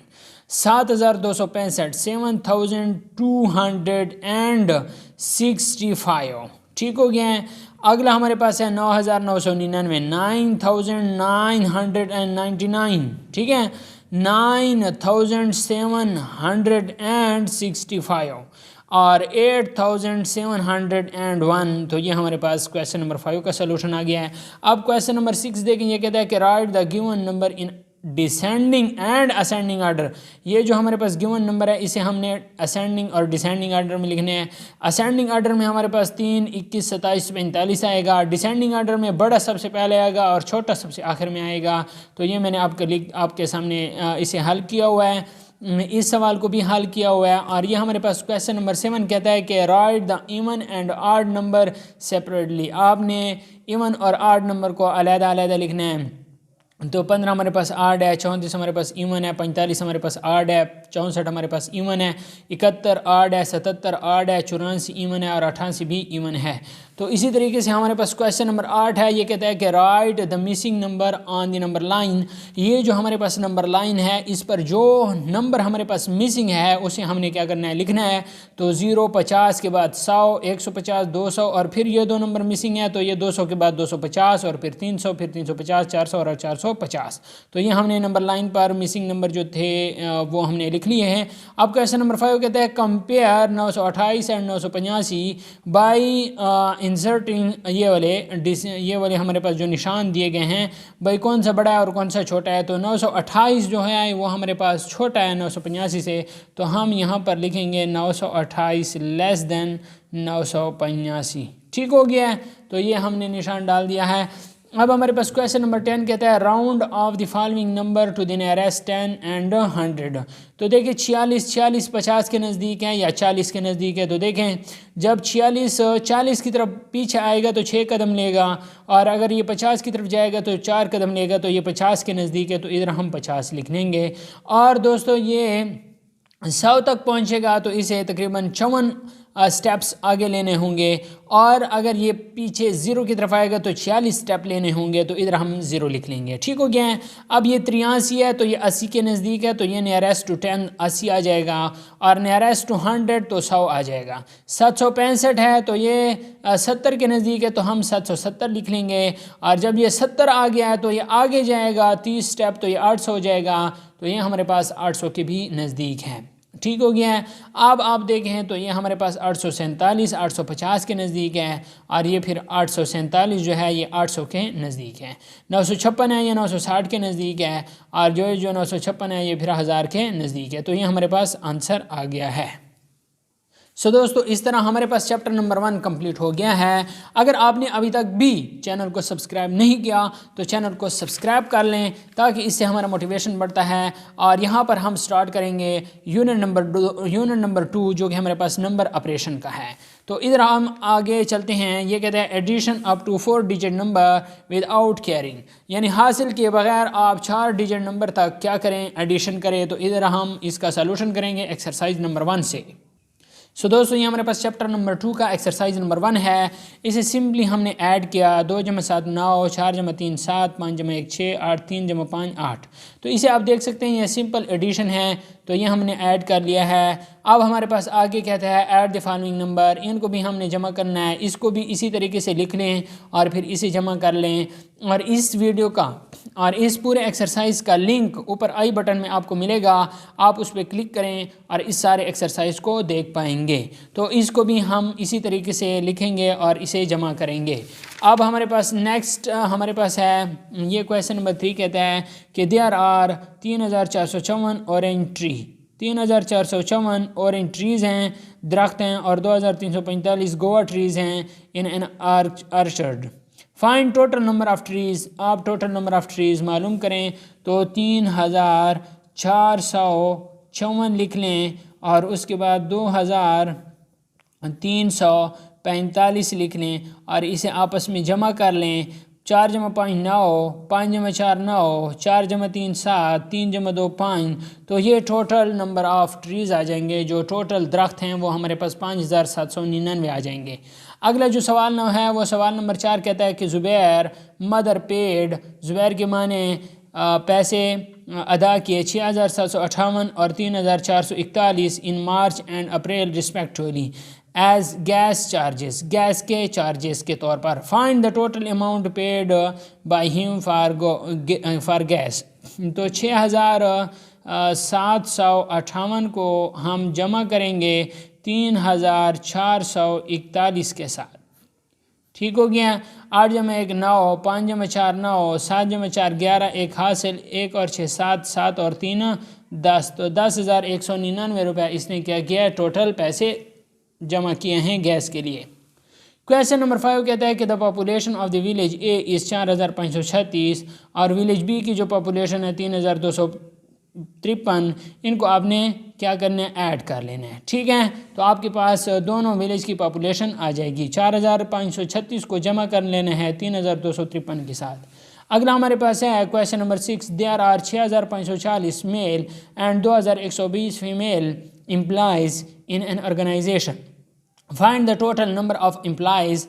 7265, 7265, ठीक हो गया है। अगला हमारे पास है 9999, 9999, ठीक है, 9765 और 8701, तो ये हमारे पास क्वेश्चन नंबर 5 का सलूशन आ गया है। अब क्वेश्चन नंबर 6 देखें। ये कहता है कि right the given number in descending and ascending order, ये जो हमारे पास गिवन नंबर है इसे हमने असेंडिंग और डिसेंडिंग ऑर्डर में लिखने हैं। असेंडिंग ऑर्डर में हमारे पास 3 21 27 45 आएगा। डिसेंडिंग ऑर्डर में बड़ा सबसे पहले आएगा और छोटा सबसे आखिर में आएगा। तो ये मैंने आपके सामने इसे हल किया हुआ है, इस सवाल को भी हल किया हुआ है। और ये हमारे पास क्वेश्चन नंबर 7 कहता है कि right the even and odd number separately, आपने इवन और ऑड नंबर को अलग-अलग लिखना है। तो 15 हमारे पास आड है, 34 हमारे पास इवन है, 45 हमारे पास आड है, 64 हमारे पास इवन है, 71 आड है, 77 आड है, 84 इवन है और 88 भी इवन है। तो इसी तरीके से हमारे पास क्वेश्चन नंबर 8 है। ये कहता है कि right the missing number on the number line. ये जो हमारे पास नंबर लाइन है इस पर जो नंबर हमारे पास मिसिंग है उसे हमने क्या करना है, लिखना है। तो 0, 50 के बाद 100, 150, 200 और फिर ये दो नंबर मिसिंग है तो ये 200 के बाद 250 और फिर 300, फिर 350, 400 और 450। तो ये हमने नंबर लाइन पर मिसिंग नंबर जो थे वो हमने लिख लिए हैं। अब क्वेश्चन नंबर 5 कहता है कंपेयर 928 एंड 985 बाई इंसर्टिंग ये वाले हमारे पास जो निशान दिए गए हैं भाई कौन सा बड़ा है और कौन सा छोटा है। तो 928 जो है वो हमारे पास छोटा है 985 से, तो हम यहाँ पर लिखेंगे 928 लेस देन 985। ठीक हो गया है, तो ये हमने निशान डाल दिया है। अब हमारे पास क्वेश्चन नंबर 10 कहता है round off the following number to the nearest 10 and 100। तो देखिए 46 50 के नज़दीक है या 40 के नज़दीक है। तो देखें जब 46 40 की तरफ पीछे आएगा तो 6 कदम लेगा और अगर ये 50 की तरफ जाएगा तो 4 कदम लेगा। तो ये 50 के नज़दीक है तो इधर हम 50 लिख लेंगे। और दोस्तों ये 100 तक पहुंचेगा तो इसे तकरीबन 54 स्टेप्स आगे लेने होंगे और अगर ये पीछे 0 की तरफ आएगा तो 46 स्टेप लेने होंगे। तो इधर हम 0 लिख लेंगे। ठीक हो गया है। अब ये 83 है तो ये 80 के नज़दीक है तो ये नियरेस्ट टू 10 80 आ जाएगा और नियरेस्ट टू 100 तो 100 आ जाएगा। 765 है तो ये 70 के नज़दीक है तो हम 770 लिख लेंगे और जब ये 70 आ गया है तो ये आगे जाएगा 30 स्टेप तो ये 800 हो जाएगा। तो ये हमारे पास 800 के भी नज़दीक है। ठीक हो गया है। अब आप देखें तो ये हमारे पास 847 850 के नज़दीक है और ये फिर 847 जो है ये 800 के नज़दीक है। 956 है ये 960 के नज़दीक है और जो 956 है ये फिर 1000 के नज़दीक है। तो ये हमारे पास आंसर आ गया है। दोस्तों इस तरह हमारे पास चैप्टर नंबर 1 कंप्लीट हो गया है। अगर आपने अभी तक भी चैनल को सब्सक्राइब नहीं किया तो चैनल को सब्सक्राइब कर लें ताकि इससे हमारा मोटिवेशन बढ़ता है। और यहाँ पर हम स्टार्ट करेंगे यूनिट नंबर 2 जो कि हमारे पास नंबर ऑपरेशन का है। तो इधर हम आगे चलते हैं। ये कहते हैं addition up to 4 digit number without carrying, यानी हासिल किए बगैर आप 4 डिजिट नंबर तक क्या करें, एडिशन करें। तो इधर हम इसका सलूशन करेंगे एक्सरसाइज नंबर 1 से। दोस्तों ये हमारे पास चैप्टर नंबर 2 का एक्सरसाइज नंबर 1 है। इसे सिंपली हमने ऐड किया 2 × 7 9, 4 × 3 7, 5 × 1 6, 8 3 × 5 8। तो इसे आप देख सकते हैं ये सिंपल एडिशन है। तो ये हमने ऐड कर लिया है। अब हमारे पास आगे कहता है ऐड द फॉलोइंग नंबर, इनको भी हमने जमा करना है। इसको भी इसी तरीके से लिख लें और फिर इसे जमा कर लें। और इस वीडियो का और इस पूरे एक्सरसाइज का लिंक ऊपर आई बटन में आपको मिलेगा, आप उस पर क्लिक करें और इस सारे एक्सरसाइज को देख पाएंगे। तो इसको भी हम इसी तरीके से लिखेंगे और इसे जमा करेंगे। अब हमारे पास नेक्स्ट हमारे पास है ये क्वेश्चन नंबर 3 कहता है कि there are 3454 orange tree, 3454 orange trees हैं, दरख्त हैं और 2345 गोवा ट्रीज़ हैं in an orchard. Find total number of trees, आप टोटल नंबर ऑफ़ ट्रीज़ मालूम करें। तो 3454 लिख लें और उसके बाद 2345 लिख लें और इसे आपस में जमा कर लें। 4 × 5 9, 5 × 4 9, 4 × 3 7, 3 × 2 5। तो ये टोटल नंबर ऑफ़ ट्रीज़ आ जाएंगे। जो टोटल दरख्त हैं वो हमारे पास 5799 आ जाएंगे। अगला जो सवाल है वो सवाल नंबर 4 कहता है कि ज़ुबैर मदर पेड, ज़ुबैर के माने पैसे अदा किए 6758 और 3441 in March and April respectively as gas charges, gas के चार्जेस के तौर पर। Find the total amount paid by him for gas. तो 6758 को हम जमा करेंगे 3441 के साथ। ठीक हो गया। 8 × 1 9, 5 × 4 9, 7 × 4 11, 1 हासिल, 1 और 6 7, 7 और 3 10। तो 10,199 रुपये इसने क्या किया, टोटल पैसे जमा किए हैं गैस के लिए। क्वेश्चन नंबर 5 कहता है कि the population of the village A is 4536 और विलेज बी की जो पॉपुलेशन है 3253। इनको आपने क्या करना है, ऐड कर लेना है। ठीक है, तो आपके पास दोनों विलेज की पॉपुलेशन आ जाएगी। 4536 को जमा कर लेना है 3253 के साथ। अगला हमारे पास है question number 6, there are 6540 male and 2120 female employees in an organisation, find the total number of employees.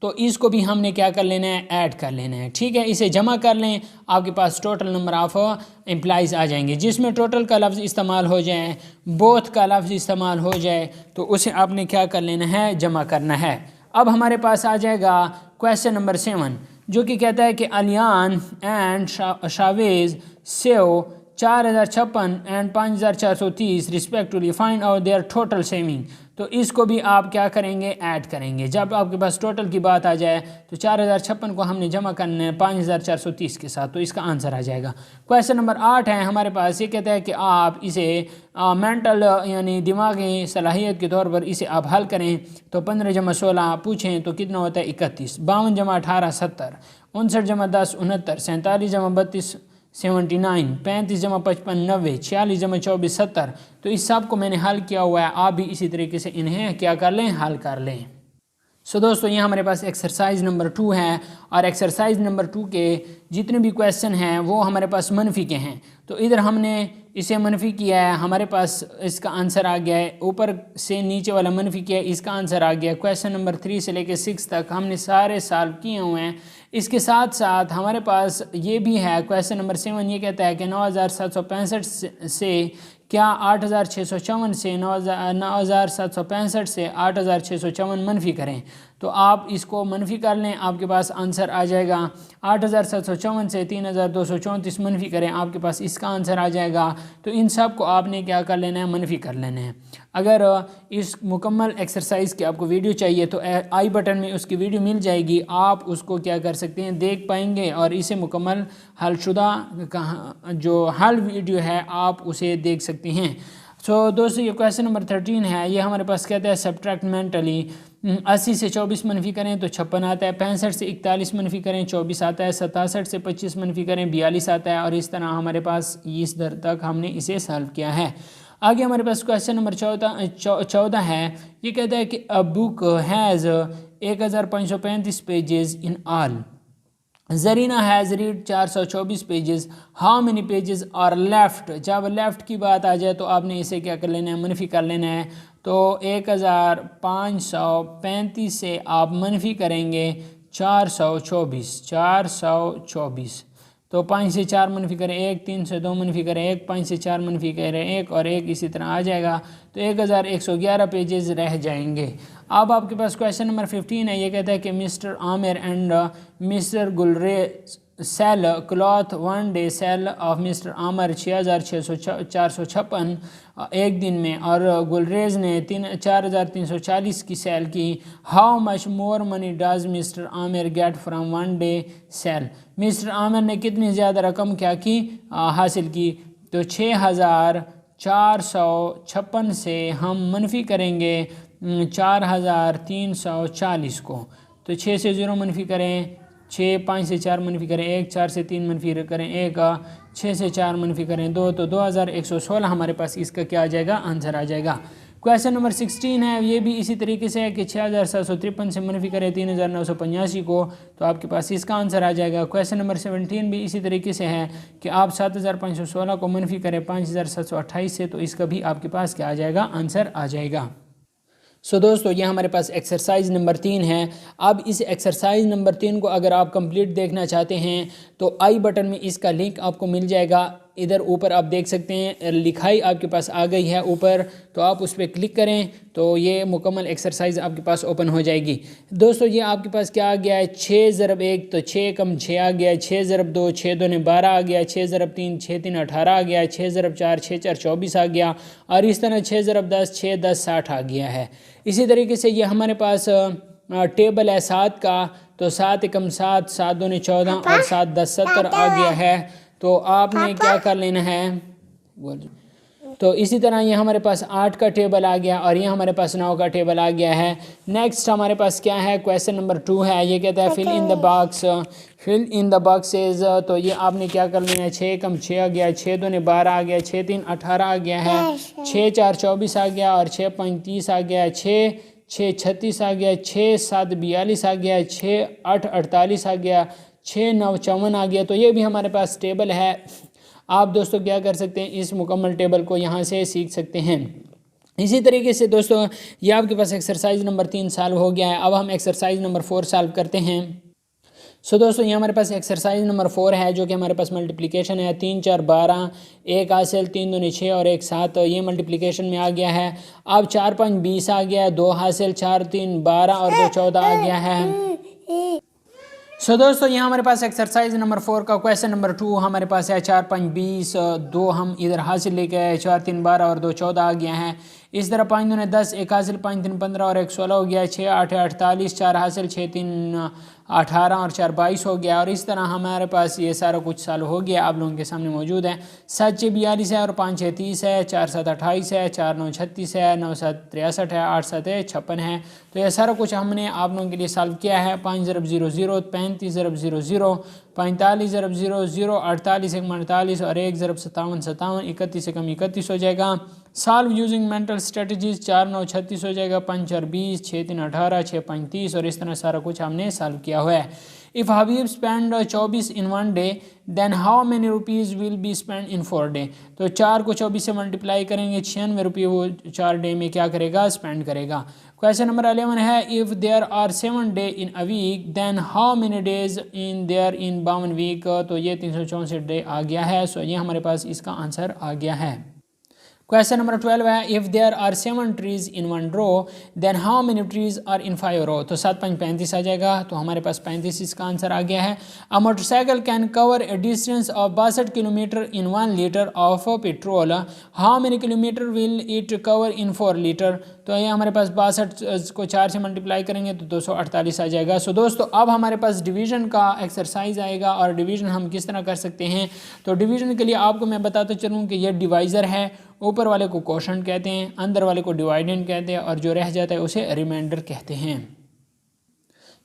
तो इसको भी हमने क्या कर लेना है, ऐड कर लेना है। ठीक है, इसे जमा कर लें, आपके पास टोटल नंबर ऑफ एम्प्लॉयज़ आ जाएंगे, जिसमें टोटल का लफ्ज़ इस्तेमाल हो जाए, बोथ का लफ्ज़ इस्तेमाल हो जाए, तो उसे आपने क्या कर लेना है, जमा करना है। अब हमारे पास आ जाएगा क्वेश्चन नंबर 7, जो कि कहता है कि Aliyan and Shavez save 4056 and 5430 respectively, find out their total saving. तो इसको भी आप क्या करेंगे, ऐड करेंगे। जब आपके पास टोटल की बात आ जाए तो 4056 को हमने जमा करना है 5430 के साथ, तो इसका आंसर आ जाएगा। क्वेश्चन नंबर 8 है हमारे पास, ये कहता है कि आप इसे मेंटल यानी दिमागी सलाहियत के तौर पर इसे आप हल करें। तो 15 जमा 16 पूछें तो कितना होता है 31, 52 जमा 18 70, 59 जमा 10 69, 47 जमा 32 79, 35 जमा 55 90, 46 जमा 24 70। तो इस सब को मैंने हल किया हुआ है, आप भी इसी तरीके से इन्हें क्या कर लें, हल कर लें। सो दोस्तों, ये हमारे पास एक्सरसाइज नंबर 2 है, और एक्सरसाइज नंबर 2 के जितने भी क्वेश्चन हैं वो हमारे पास मनफी के हैं। तो इधर हमने इसे मनफी किया है, हमारे पास इसका आंसर आ गया है। ऊपर से नीचे वाला मनफी किया है, इसका आंसर आ गया। क्वेश्चन नंबर 3 से लेकर 6 तक हमने सारे सॉल्व किए हुए हैं। इसके साथ साथ हमारे पास ये भी है क्वेश्चन नंबर 7, ये कहता है कि 9765 से क्या 8654 से 9765 से 8654 मनफी करें। तो आप इसको मनफी कर लें, आपके पास आंसर आ जाएगा। 8754 से 3234 मनफी करें, आपके पास इसका आंसर आ जाएगा। तो इन सब को आपने क्या कर लेना है, मनफी कर लेना है। अगर इस मुकम्मल एक्सरसाइज की आपको वीडियो चाहिए तो आई बटन में उसकी वीडियो मिल जाएगी, आप उसको क्या कर सकते हैं, देख पाएंगे, और इसे मुकम्मल हलशुदा जो हल वीडियो है आप उसे देख सकते हैं। सो दोस्तों, ये क्वेश्चन नंबर 13 है, ये हमारे पास कहता है सब्ट्रैक्ट मेंटली। 80 से 24 मनफी करें तो 56 आता है, 65 से 41 मनफी करें 24 आता है, 67 से 25 मनफी करें 42 आता है, और इस तरह हमारे पास इस दर तक हमने इसे सॉल्व किया है। आगे हमारे पास क्वेश्चन नंबर 14 है, ये कहता है कि a book has 1535 pages in all, Zarina has read 424 pages, how many pages are left. जब लेफ़्ट की बात आ जाए तो आपने इसे क्या कर लेना है, मनफी कर लेना है। तो 1535 से आप मनफी करेंगे 424, तो 5 से 4 मनफी करें 1, 3 से 2 मनफी करें 1, 5 से 4 मनफी करें 1 और 1, इसी तरह आ जाएगा। तो 1111 पेजेस रह जाएंगे। अब आपके पास क्वेश्चन नंबर 15 है, ये कहता है कि mister Aamir and mister Gulrez sell cloth one day, sale of mister Aamir 6456 एक दिन में, और गुलरेज ने 4340 की सेल की। How much more money does mister Aamir get from one day sale. Mister Aamir ने कितनी ज़्यादा रकम क्या की, हासिल की। तो 6456 से हम मनफी करेंगे 4340 को। तो 6 से 0 मनफी करें 6, 5 से 4 मनफी करें 1, 4 से 3 मनफी करें 1, 6 से 4 मनफी करें 2, तो 2116 हमारे पास इसका क्या आ जाएगा, आंसर आ जाएगा। क्वेश्चन नंबर 16 है, ये भी इसी तरीके से है कि 6753 से मनफी करें 3985 को, तो आपके पास इसका आंसर आ जाएगा। क्वेश्चन नंबर 17 भी इसी तरीके से है कि आप 7516 को मनफी करें 5728 से, तो इसका भी आपके पास क्या आ जाएगा, आंसर आ जाएगा। सो दोस्तों, ये हमारे पास एक्सरसाइज नंबर 3 है। अब इस एक्सरसाइज नंबर 3 को अगर आप कंप्लीट देखना चाहते हैं तो आई बटन में इसका लिंक आपको मिल जाएगा। इधर ऊपर आप देख सकते हैं लिखाई आपके पास आ गई है ऊपर, तो आप उस पर क्लिक करें तो ये मुकम्मल एक्सरसाइज आपके पास ओपन हो जाएगी। दोस्तों, ये आपके पास क्या आ गया है, 6 ज़रब 1 तो 6 कम 6 आ गया, 6 ज़रब 2 6 दूने 12 आ गया, 6 ज़रब 3 6 3 18 आ गया, 6 ज़रब 4 6 4 24 आ गया, और इस तरह 6 ज़रब 10 6 10 60 आ गया है। इसी तरीके से ये हमारे पास टेबल है 7 का, तो 7 एकम 7 7 दूने 14 और 7 10 70 आ गया है। तो आपने क्या कर लेना है, तो इसी तरह ये हमारे पास 8 का टेबल आ गया, और ये हमारे पास 9 का टेबल आ गया है। नेक्स्ट हमारे पास क्या है, क्वेश्चन नंबर 2 है, ये कहता है फिल इन द बॉक्सेज। तो ये आपने क्या कर लेना है, 6 कम 6 आ गया, 6 दूने 12 आ गया, 6 3 18 आ गया है, 6 4 24 आ गया, और 6 5 30 आ गया, 6 6 36 आ गया, 6 7 42 आ गया, 6 8 48 आ गया, 6,954 आ गया। तो ये भी हमारे पास टेबल है। आप दोस्तों क्या कर सकते हैं, इस मुकम्मल टेबल को यहाँ से सीख सकते हैं। इसी तरीके से दोस्तों ये आपके पास एक्सरसाइज नंबर 3 सॉल्व हो गया है। अब हम एक्सरसाइज नंबर 4 सॉल्व करते हैं। दोस्तों ये हमारे पास एक्सरसाइज नंबर 4 है, जो कि हमारे पास मल्टीप्लिकेशन है। 3 4 12, 1 हासिल, 3 दूनी 6 और 1 7, ये मल्टीप्लिकेशन में आ गया है। अब 4 5 20 आ गया है, 2 हासिल, 4 3 12 और 2 14 आ गया है। दोस्तों ये हमारे पास एक्सरसाइज नंबर 4 का क्वेश्चन नंबर 2 हमारे पास है। 4 5 20, 2 हम इधर हासिल लेके आए, 4 3 12 और 2 14 आ गया है। इस तरह 5 दूने 10, 1 हासिल, 5 3 15 और 1 16 हो गया। 6 8 48, 4 हासिल, 6 3 18 और 4 22 हो गया। और इस तरह हमारे पास ये सारा कुछ सॉल्व हो गया, आप लोगों के सामने मौजूद है। 7 6 42 है और 5 6 30 है, 4 7 28 है, 4 9 36 है, 9 7 63 है, 8 7 56 है। तो ये सारा कुछ हमने आप लोगों के लिए सॉल्व किया है। 5 ज़रब 0 0, 35 ज़रब 0 0, 45 ज़रब 0 0, 48 1 48 और 1 ज़रब 57 57, 31 से कम 31 हो जाएगा। सॉल्व यूजिंग मेंटल स्ट्रेटजीज, 4 9 36 हो जाएगा, 5 4 20, 6 3 18, 6 5 30 और इस तरह सारा कुछ हमने सॉल्व किया हुआ है। If Habib spend 24 in 1 day, then how many rupees will be spend in 4 day. तो 4 को 24 से मल्टीप्लाई करेंगे, 96 रुपये वो 4 डे में क्या करेगा, स्पेंड करेगा। क्वेश्चन नंबर 11 है, if there are 7 day in a week, then how many days in there in 52 week. तो ये 364 डे आ गया है। सो ये हमारे पास इसका आंसर आ गया है। क्वेश्चन नंबर 12 है, if there are 7 trees in 1 row, then how many trees are in 5 row. तो 7 5 35 आ जाएगा। तो हमारे पास 35 इसका आंसर आ गया है। A motorcycle can cover A distance of 62 kilometre in 1 litre of petrol, how many kilometre will it cover in 4 litre. तो ये हमारे पास 62 को 4 से मल्टीप्लाई करेंगे तो 248 आ जाएगा। सो दोस्तों अब हमारे पास डिवीज़न का एक्सरसाइज आएगा और डिवीज़न हम किस तरह कर सकते हैं। तो डिवीज़न के लिए आपको मैं बताता चलूँ कि यह डिवाइज़र है। ऊपर वाले को क्वोशंट कहते हैं, अंदर वाले को डिवाइडेंड कहते हैं और जो रह जाता है उसे रिमाइंडर कहते हैं।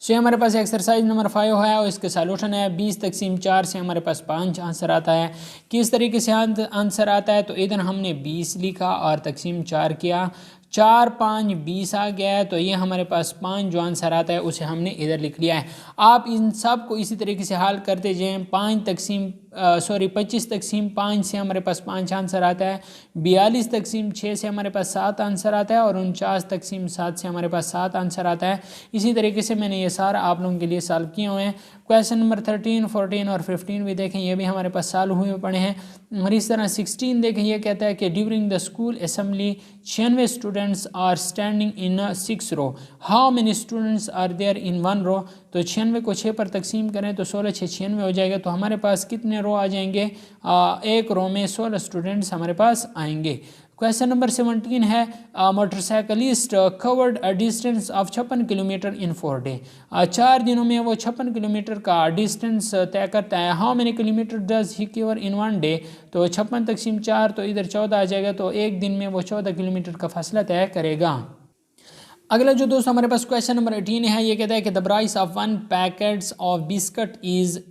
सो हमारे पास एक्सरसाइज नंबर 5 है और इसके सॉल्यूशन है। 20 तकसीम 4 से हमारे पास 5 आंसर आता है। किस तरीके से आंसर आता है, तो इधर हमने 20 लिखा और तकसीम 4 किया, 4 5 20 आ गया है। तो ये हमारे पास 5 जो आंसर आता है उसे हमने इधर लिख लिया है। आप इन सब को इसी तरीके से हल करते जाएं। 25 तकसीम 5 से हमारे पास 5 आंसर आता है। 42 तकसीम 6 से हमारे पास 7 आंसर आता है और 49 तकसीम 7 से हमारे पास 7 आंसर आता है। इसी तरीके से मैंने ये सारा आप लोगों के लिए सॉल्व किए हुए हैं। क्वेश्चन नंबर 13 14 और 15 भी देखें, ये भी हमारे पास सॉल्व हुए पड़े हैं। और इस तरह 16 देखें, ये कहता है कि during the school assembly 96 students are standing in 6 row, how many students are there in 1 row. तो 96 को 6 पर तकसीम करें तो 16 6 96 हो जाएगा। तो हमारे पास कितने रो आ जाएंगे, एक रो में 16 स्टूडेंट्स हमारे पास आएंगे। क्वेश्चन नंबर 17 है, motorcyclist covered a distance of 56 kilometre in 4 day. 4 दिनों में वो 56 किलोमीटर का डिस्टेंस तय करता है। How many kilometre does he cover in 1 day. तो 56 तकसीम 4 तो इधर 14 आ जाएगा। तो एक दिन में वो 14 किलोमीटर का फासला तय करेगा। अगला जो दोस्तों हमारे पास क्वेश्चन नंबर 18 है, ये कहता है कि the price of 1 packets of biscuit is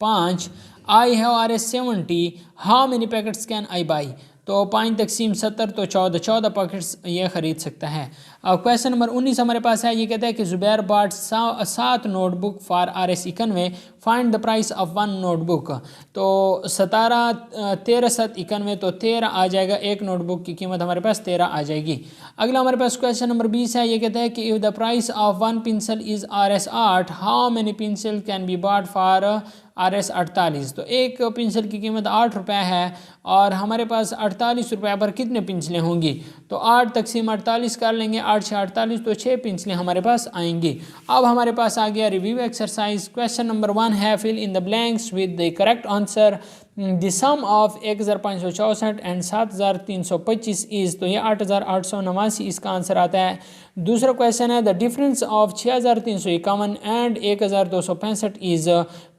5, I have R S 70, how many packets can I by. तो 5 तकसीम 70 तो 14 पैकेट्स ये ख़रीद सकता है। अब क्वेश्चन नंबर 19 हमारे पास है, ये कहता है कि Zubair bought 7 notebook for RS91, find the price of 1 notebook. तो 13 7 91 तो 13 आ जाएगा। एक नोटबुक की कीमत हमारे पास 13 आ जाएगी। अगला हमारे पास क्वेश्चन नंबर 20 है, ये कहता है कि if the price of 1 pencil is RS8, how many pencil can be bought for RS48। तो एक पेंसिल की कीमत 8 रुपये है और हमारे पास 48 रुपये पर कितने पेंसिलें होंगी। तो 8 तकसीम 48 कर लेंगे, 8 6 48 तो 6 पेंसिलें हमारे पास आएंगी। अब हमारे पास आ गया रिव्यू एक्सरसाइज। क्वेश्चन नंबर 1 है, fill in the blanks with the correct answer. The sum of 1564 and 7325 is, तो ये 8889 इसका आंसर आता है। दूसरा क्वेश्चन है, the difference of 6351 and 1265 is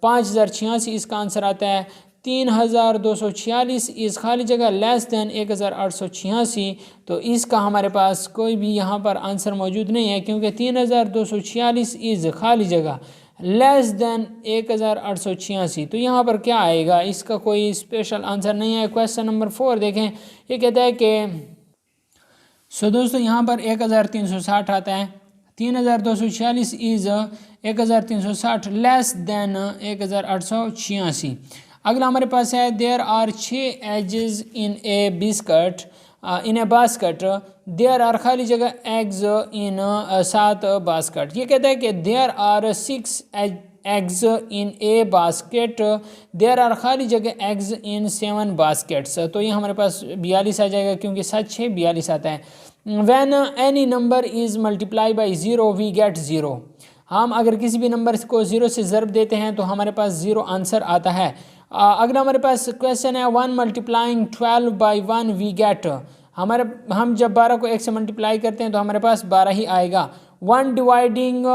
5086 इसका आंसर आता है। 3246 इस खाली जगह लेस दैन 1886, तो इसका हमारे पास कोई भी यहाँ पर आंसर मौजूद नहीं है, क्योंकि 3246 इज़ खाली जगह लेस दैन 1886। तो यहाँ पर क्या आएगा, इसका कोई स्पेशल आंसर नहीं है। क्वेश्चन नंबर 4 देखें, ये कहता है कि दोस्तों यहाँ पर 1360 आता है, 3246 इज़ 1360 लेस देन 1886। अगला हमारे पास है there are 6 eggs in a biscuit in a basket, there are खाली जगह एग्स इन 7 बास्केट। ये कहता है कि there are 6 eggs in a basket, there are खाली जगह एग्स इन 7 बास्केट्स। तो ये हमारे पास 42 आ जाएगा क्योंकि 7 6 42 आता है। When any number is multiply by 0 we get 0। हम अगर किसी भी नंबर को 0 से ज़रब देते हैं तो हमारे पास 0 आंसर आता है। अगला हमारे पास क्वेश्चन है 1 मल्टीप्लाइंग 12 बाई 1 वी गेट। हम जब 12 को 1 से मल्टीप्लाई करते हैं तो हमारे पास 12 ही आएगा। 1 डिवाइडिंग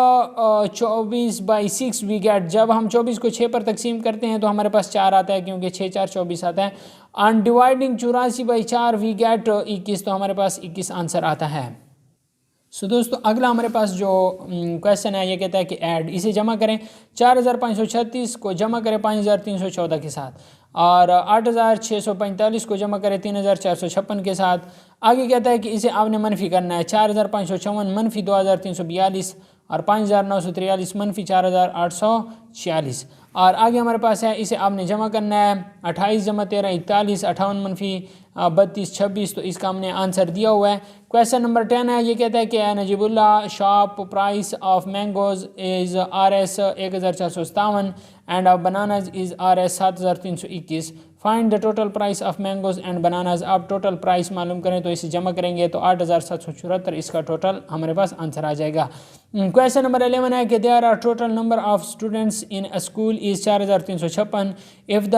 24 बाई 6 वी गेट। जब हम 24 को 6 पर तकसीम करते हैं तो हमारे पास 4 आता है क्योंकि 6 4 24 आता है। And dividing 84 by 4 we get 21। तो हमारे पास 21 आंसर आता है। सो दोस्तों अगला हमारे पास जो क्वेश्चन है ये कहता है कि ऐड, इसे जमा करें। 4536 को जमा करें 5314 के साथ, और 8645 को जमा करें 3456 के साथ। आगे कहता है कि इसे आपने मनफी करना है। 4554 मनफी 2342 और 5943 मनफी 4846। और आगे हमारे पास है इसे आपने जमा करना है। 28 जमा 13 41, 58 मनफी 32 26। तो इसका हमने आंसर दिया हुआ है। क्वेश्चन नंबर 10 है, ये कहता है कि Najibullah shop price of mangoes is RS 1457 end of bananas is RS 7321। Find the total price of mangoes and bananas. आप टोटल प्राइस मालूम करें तो इसे जमा करेंगे तो 8774 इसका टोटल हमारे पास आंसर आ जाएगा। क्वेश्चन नंबर 11 है कि there are total number of students in a school is 4356। If the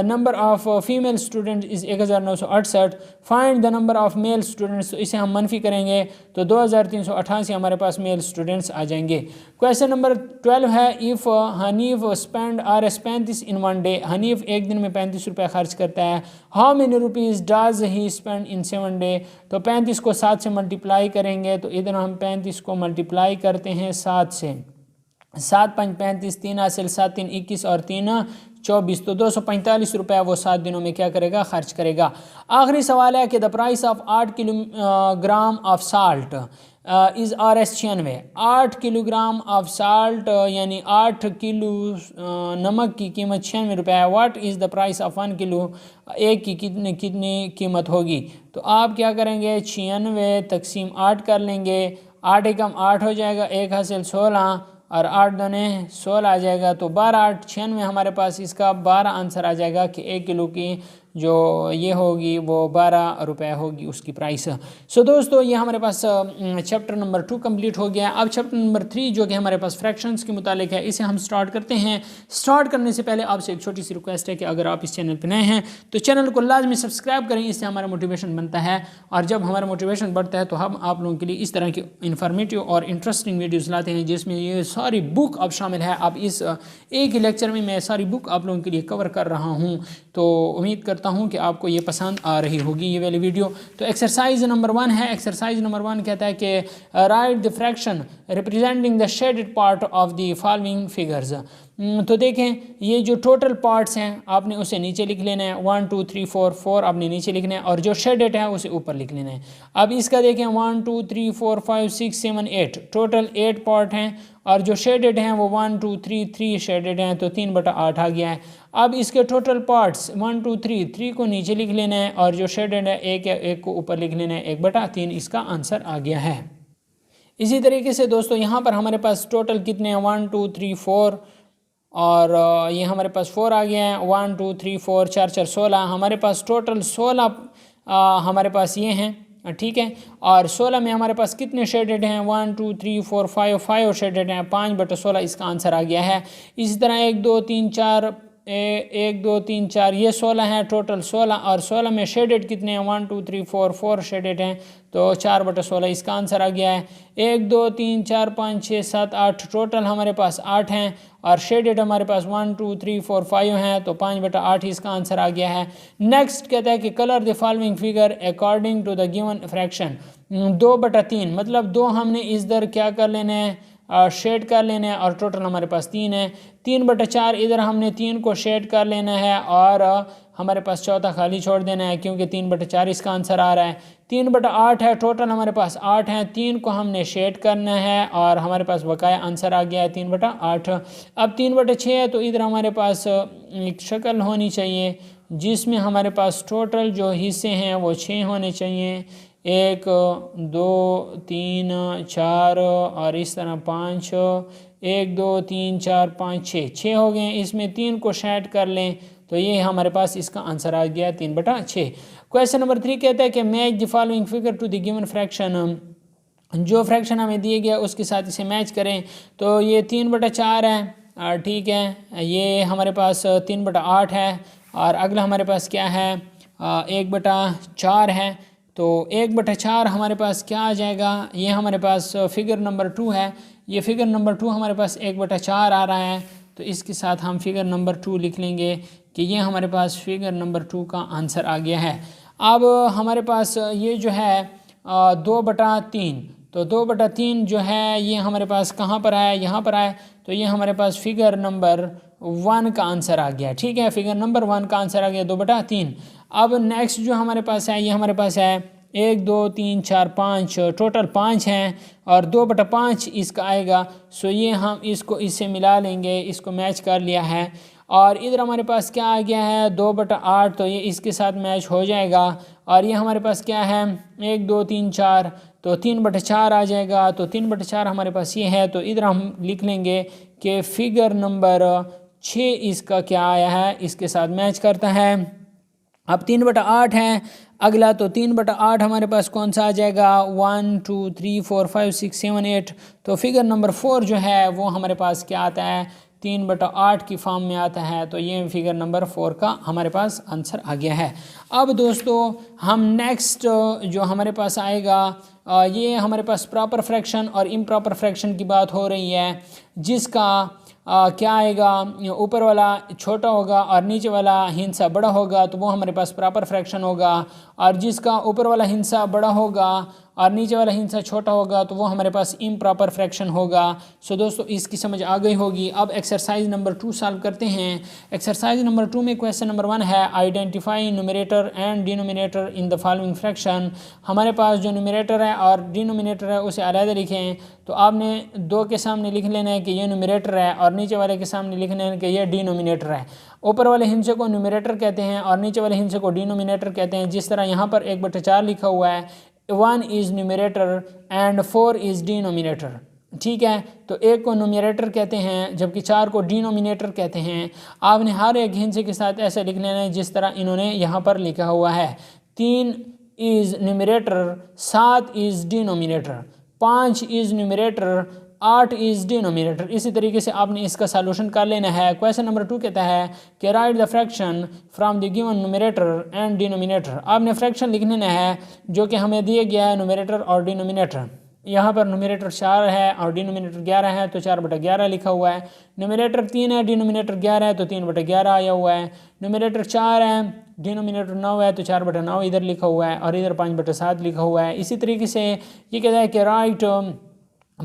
number of female student is 1968। Find the number of male students. तो इसे हम मनफी करेंगे तो 2388 हमारे पास मेल स्टूडेंट्स आ जाएंगे। क्वेश्चन नंबर 12 है, if Hanif spend RS 35 in 1 day. Hanif एक दिन में 35 रुपये खर्च करता है। How many rupees does he spend in 7 day. तो 35 को 7 से मल्टीप्लाई करेंगे तो इधर हम 35 को मल्टीप्लाई करते हैं 7 से। 7 5 35, 3 हासिल 7 3 21 और 3 24। तो 245 रुपये वो 7 दिनों में क्या करेगा, खर्च करेगा। आखिरी सवाल है कि the price of 8 kilogram of salt is RS 96। 8 kilogram of salt यानी 8 किलो नमक की कीमत 96 रुपये है। What is the price of 1 kilo. एक की कितनी कीमत होगी। तो आप क्या करेंगे, 96 तकसीम 8 कर लेंगे। 8 एकम 8 हो जाएगा, 1 हासिल 16 और 8 दूने 16 आ जाएगा। तो 12 8 96 हमारे पास इसका 12 आंसर आ जाएगा कि 1 किलो की जो ये होगी वो 12 रुपये होगी उसकी प्राइस। सो दोस्तों ये हमारे पास चैप्टर नंबर 2 कंप्लीट हो गया। अब चैप्टर नंबर 3 जो कि हमारे पास फ्रैक्शंस के मुतालिक है, इसे हम स्टार्ट करते हैं। स्टार्ट करने से पहले आपसे एक छोटी सी रिक्वेस्ट है कि अगर आप इस चैनल पर नए हैं तो चैनल को लाजमी सब्सक्राइब करें, इससे हमारा मोटिवेशन बनता है। और जब हमारा मोटिवेशन बढ़ता है तो हम आप लोगों के लिए इस तरह की इन्फॉर्मेटिव और इंटरेस्टिंग वीडियोज़ लाते हैं जिसमें ये सारी बुक अब शामिल है। अब इस एक ही लेक्चर में मैं सारी बुक आप लोगों के लिए कवर कर रहा हूँ, तो उम्मीद करता हूँ कि आपको ये पसंद आ रही होगी ये वाली वीडियो। तो एक्सरसाइज नंबर 1 है। एक्सरसाइज नंबर 1 कहता है कि right the fraction representing the shaded part of the following figures. तो देखें ये जो टोटल पार्ट्स हैं आपने उसे नीचे लिख लेना है। 1 2 3 4 4 आपने नीचे लिखना है और जो शेडेड है उसे ऊपर लिख लेना है। अब इसका देखें 1 2 3 4 5 6 7 8 टोटल 8 पार्ट हैं और जो शेडेड हैं वो 1 2 3 3 शेडेड हैं, तो 3/8 आ गया है। अब इसके टोटल पार्ट्स 1 2 3 3 को नीचे लिख लेना है और जो शेडेड है एक को ऊपर लिख लेना है, 1/3 इसका आंसर आ गया है। इसी तरीके से दोस्तों यहाँ पर हमारे पास टोटल कितने हैं 1 2 3 4 और ये हमारे पास 4 आ गया है। 1 2 3 4 4 4 16 हमारे पास टोटल 16 हमारे पास ये हैं, ठीक है। और 16 में हमारे पास कितने शेडेड हैं 1 2 3 4 5 शेडेड हैं, 5/16 इसका आंसर आ गया है। इसी तरह 1 2 3 4 1 2 3 4 ये 16 हैं, टोटल 16 और 16 में शेडेड कितने हैं 1 2 3 4 शेडेड हैं, तो 4/16 इसका आंसर आ गया है। 1 2 3 4 5 6 7 8 टोटल हमारे पास 8 हैं और शेडेड हमारे पास 1 2 3 4 5 हैं, तो 5/8 इसका आंसर आ गया है। नेक्स्ट कहता है कि colour the following figure according to the given fraction. 2/3 मतलब 2 हमने इस दर क्या कर लेना है शेड कर लेना है और टोटल हमारे पास 3 है। 3/4 इधर हमने 3 को शेड कर लेना है और हमारे पास चौथा खाली छोड़ देना है क्योंकि 3/4 इसका आंसर आ रहा है। 3/8 है, टोटल हमारे पास 8 हैं, 3 को हमने शेड करना है और हमारे पास बकाया आंसर आ गया है 3/8। अब 3/6 है तो इधर हमारे पास एक शक्ल होनी चाहिए जिसमें हमारे पास टोटल जो हिस्से हैं वो 6 होने चाहिए। 1 2 3 4 और इस तरह 5, 1 2 3 4 5 6 हो गए। इसमें 3 को शेड कर लें तो ये हमारे पास इसका आंसर आ गया 3/6। क्वेश्चन नंबर 3 कहता है कि match the following figure to the given fraction. जो फ्रैक्शन हमें दिए गया उसके साथ इसे मैच करें। तो ये 3/4 है, ठीक है, ये हमारे पास 3/8 है और अगला हमारे पास क्या है 1/4 है। तो 1/4 हमारे पास क्या आ जाएगा, ये हमारे पास फिगर नंबर 2 है। ये फिगर नंबर 2 हमारे पास 1/4 आ रहा है तो इसके साथ हम फिगर नंबर 2 लिख लेंगे कि ये हमारे पास फिगर नंबर 2 का आंसर आ गया है। अब हमारे पास ये जो है 2/3, तो 2/3 जो है ये हमारे पास कहाँ पर आया, यहाँ पर आया। तो ये हमारे पास फिगर नंबर 1 का आंसर आ गया, ठीक है, फिगर नंबर 1 का आंसर आ गया 2/3। अब नेक्स्ट जो हमारे पास है ये हमारे पास है 1 2 3 4 5, टोटल 5 हैं और 2/5 इसका आएगा। सो ये हम इसको इससे मिला लेंगे, इसको मैच कर लिया है। और इधर हमारे पास क्या आ गया है 2/8, तो ये इसके साथ मैच हो जाएगा। और ये हमारे पास क्या है 1 2 3 4, तो 3/4 आ जाएगा। तो 3/4 हमारे पास ये है, तो इधर हम लिख लेंगे कि फिगर नंबर 6 इसका क्या आया है, इसके साथ मैच करता है। अब 3/8 है अगला, तो 3/8 हमारे पास कौन सा आ जाएगा 1 2 3 4 5 6 7 8। तो फिगर नंबर 4 जो है वो हमारे पास क्या आता है 3/8 की फॉर्म में आता है। तो ये फिगर नंबर 4 का हमारे पास आंसर आ गया है। अब दोस्तों हम नेक्स्ट जो हमारे पास आएगा ये हमारे पास प्रॉपर फ्रैक्शन और इम्प्रॉपर फ्रैक्शन की बात हो रही है, जिसका क्या आएगा, ऊपर वाला छोटा होगा और नीचे वाला हिस्सा बड़ा होगा तो वो हमारे पास प्रॉपर फ्रैक्शन होगा। और जिसका ऊपर वाला हिस्सा बड़ा होगा और नीचे वाला हिस्सा छोटा होगा तो वो हमारे पास इम्प्रॉपर फ्रैक्शन होगा। सो दोस्तों इसकी समझ आ गई होगी। अब एक्सरसाइज नंबर 2 सॉल्व करते हैं। एक्सरसाइज नंबर 2 में क्वेश्चन नंबर 1 है identify numerator and denominator in the following fraction. हमारे पास जो न्यूमरेटर है और डिनोमिनेटर है उसे अलग लिखें। तो आपने 2 के सामने लिख लेना है कि ये न्यूमरेटर है और नीचे वाले के सामने लिखना है कि ये डिनोमिनेटर है। ऊपर वाले हिस्से को न्यूमरेटर कहते हैं और नीचे वाले हिस्से को डिनोमिनेटर कहते हैं। जिस तरह यहाँ पर 1/4 लिखा हुआ है, 1 is numerator and 4 is denominator, ठीक है। तो 1 को न्यूमरेटर कहते हैं जबकि 4 को डिनोमिनेटर कहते हैं। आपने हर एक हिस्से के साथ ऐसे लिख लेना है जिस तरह इन्होंने यहाँ पर लिखा हुआ है। 3 is numerator, 7 is denominator, 5 is numerator, 8 is denominator. इसी तरीके से आपने इसका सॉल्यूशन कर लेना है। क्वेश्चन नंबर 2 कहता है कि right the fraction from the given numerator and denominator. आपने फ्रैक्शन लिख लेना है जो कि हमें दिया गया है न्यूमरेटर और डिनोमिनेटर। यहाँ पर न्यूमरेटर 4 है और डिनोमिनेटर 11 है तो 4/11 लिखा हुआ है। न्यूमरेटर 3 है, डिनोमिनेटर 11 है तो 3/11 आया हुआ है। न्यूमरेटर 4 है, डिनोमिनेटर 9 है तो 4/9 इधर लिखा हुआ है और इधर 5/7 लिखा हुआ है। इसी तरीके से ये कहता है कि राइट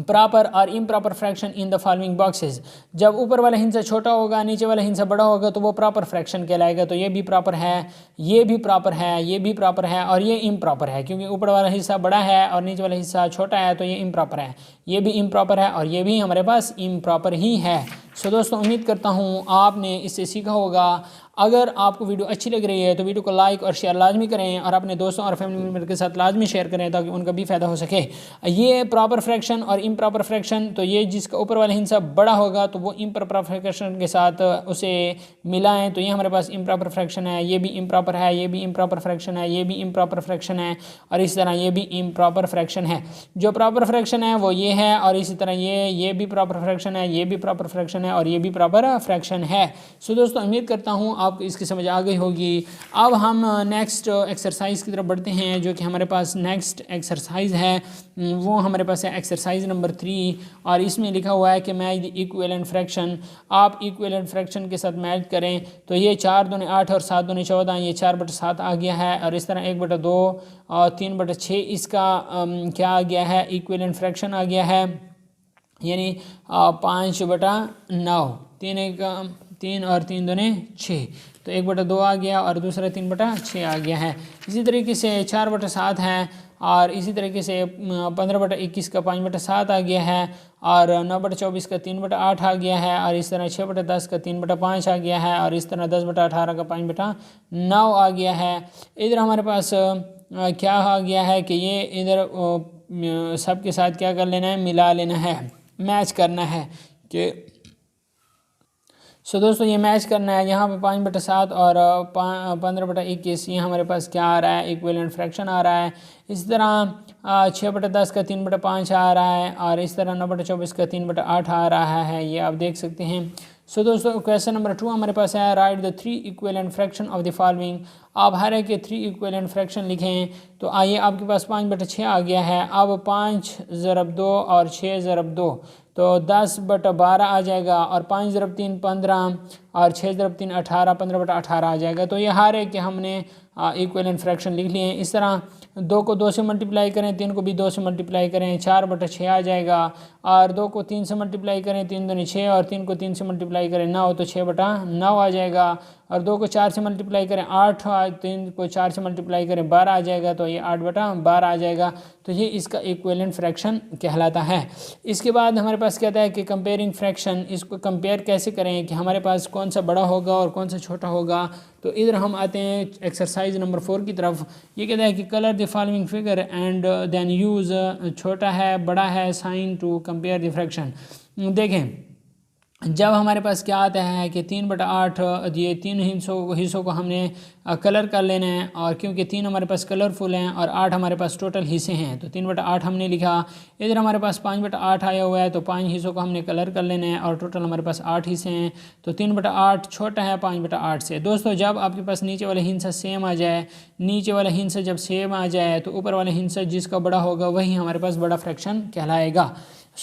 प्रॉपर और improper fraction in the following boxes. जब ऊपर वाला हिस्सा छोटा होगा नीचे वाला हिस्सा बड़ा होगा तो वो प्रॉपर फ्रैक्शन कहलाएगा। तो ये भी प्रॉपर है, ये भी प्रॉपर है, ये भी प्रॉपर है और ये इम्प्रॉपर है, क्योंकि ऊपर वाला हिस्सा बड़ा है और नीचे वाला हिस्सा छोटा है तो ये इम्प्रॉपर है। ये भी इम्प्रॉपर है और ये भी हमारे पास इम्प्रॉपर ही है। सो दोस्तों उम्मीद करता हूँ आपने इससे सीखा होगा। अगर आपको वीडियो अच्छी लग रही है तो वीडियो को लाइक और शेयर लाजमी करें और अपने दोस्तों और फैमिली मेम्बर के साथ लाजमी शेयर करें ताकि उनका भी फ़ायदा हो सके। ये प्रॉपर फ्रैक्शन और इम्प्रॉपर फ्रैक्शन, तो ये जिसका ऊपर वाला हिस्सा बड़ा होगा तो वो इम्प्रॉपर फ्रैक्शन के साथ उसे मिलाएं तो ये हमारे पास इम्प्रॉपर फ्रैक्शन है। ये भी इम्प्रॉपर है, ये भी इम्प्रॉपर फ्रैक्शन है, ये भी इम्प्रॉपर फ्रैक्शन है और इस तरह ये भी इम्प्रॉपर फ्रैक्शन है। जो प्रॉपर फ्रैक्शन है वो ये है और इसी तरह ये भी प्रॉपर फ्रैक्शन है, ये भी प्रॉपर फ्रैक्शन है और ये भी प्रॉपर फ्रैक्शन है। सो दोस्तों उम्मीद करता हूँ आपको इसकी समझ आ गई होगी। अब हम नेक्स्ट एक्सरसाइज की तरफ बढ़ते हैं जो कि हमारे पास नेक्स्ट एक्सरसाइज है वो हमारे पास है एक्सरसाइज नंबर 3 और इसमें लिखा हुआ है कि मैच द इक्विवेलेंट फ्रैक्शन। आप इक्विवेलेंट फ्रैक्शन के साथ मैच करें तो ये 4 दूनी 8 और 7 दूनी 14, ये 4/7 आ गया है और इस तरह 1/2 और 3/6 इसका क्या आ गया है, इक्विवेलेंट फ्रैक्शन आ गया है। यानी 5/9, 3 और 3 दूने 6, तो 1/2 आ गया और दूसरा 3/6 आ गया है। इसी तरीके से 4/7 है और इसी तरीके से 15/21 का 5/7 आ गया है और 9/24 का 3/8 आ गया है और इस तरह 6/10 का 3/5 आ गया है और इस तरह 10/18 का 5/9 आ गया है। इधर हमारे पास क्या आ गया है कि ये इधर सब के साथ क्या कर लेना है, मिला लेना है, मैच करना है कि दोस्तों ये मैच करना है। यहाँ पे 5/7 और 15/21 ये हमारे पास क्या आ रहा है, इक्विवेलेंट फ्रैक्शन आ रहा है। इस तरह 6/10 का 3/5 आ रहा है और इस तरह 9/24 का 3/8 आ रहा है, ये आप देख सकते हैं। दोस्तों क्वेश्चन नंबर 2 हमारे पास है, right the 3 equivalent fraction of the following. आप हर एक के 3 इक्विवेलेंट फ्रैक्शन लिखें। तो आइए, आपके पास 5/6 आ गया है। अब 5 ज़रब 2 और 6 ज़रब 2 तो 10/12 आ जाएगा और 5 ज़रब 3 15 और 6 ज़रब 3 18, 15/18 आ जाएगा। तो ये हर एक के हमने इक्विवेलेंट फ्रैक्शन लिख लिए हैं। इस तरह 2 को 2 से मल्टीप्लाई करें, 3 को भी 2 से मल्टीप्लाई करें, 4/6 आ जाएगा और 2 को 3 से मल्टीप्लाई करें, 3 दूनी 6 और 3 को 3 से मल्टीप्लाई करें 9, तो 6/9 आ जाएगा और 2 को 4 से मल्टीप्लाई करें 8, 3 को 4 से मल्टीप्लाई करें 12 आ जाएगा, तो ये 8/12 आ जाएगा। तो ये इसका इक्विवेलेंट फ्रैक्शन कहलाता है। इसके बाद हमारे पास कहता है कि कंपेयरिंग फ्रैक्शन, इसको कंपेयर कैसे करें कि हमारे पास कौन सा बड़ा होगा और कौन सा छोटा होगा। तो इधर हम आते हैं एक्सरसाइज नंबर 4 की तरफ। ये कहता है कि colour the following figure and then use, छोटा है बड़ा है, sign to compare the fraction. देखें, जब हमारे पास क्या आता है कि 3/8, ये 3 हिस्सों को हमने कलर कर लेना है और क्योंकि 3 हमारे पास कलरफुल हैं और 8 हमारे पास टोटल हिस्से हैं, तो 3/8 हमने लिखा। इधर हमारे पास 5/8 आया हुआ है, तो 5 हिस्सों को हमने कलर कर लेना है और टोटल हमारे पास 8 हिस्से हैं, तो 3/8 छोटा है 5/8 से। दोस्तों जब आपके पास नीचे वाला हिस्सा सेम आ जाए, नीचे वाला हिस्सा जब सेम आ जाए तो ऊपर वाला हिस्सा जिसका बड़ा होगा वही हमारे पास बड़ा फ्रैक्शन कहलाएगा।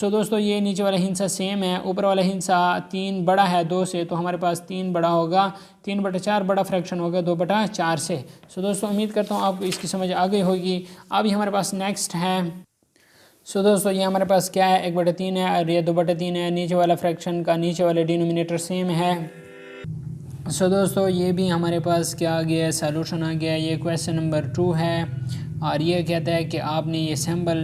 दोस्तों ये नीचे वाला हिस्सा सेम है, ऊपर वाला हिस्सा 3 बड़ा है 2 से, तो हमारे पास 3 बड़ा होगा, 3/4 बड़ा फ्रैक्शन होगा 2/4 से। दोस्तों उम्मीद करता हूँ आपको इसकी समझ आ गई होगी। अब ये हमारे पास नेक्स्ट है। दोस्तों ये हमारे पास क्या है, 1/3 है और ये 2/3 है। नीचे वाला फ्रैक्शन का नीचे वाला डिनोमिनेटर सेम है। दोस्तों ये भी हमारे पास क्या आ गया है, सॉल्यूशन आ गया है। ये क्वेश्चन नंबर 2 है और ये कहता है कि आपने ये सिंबल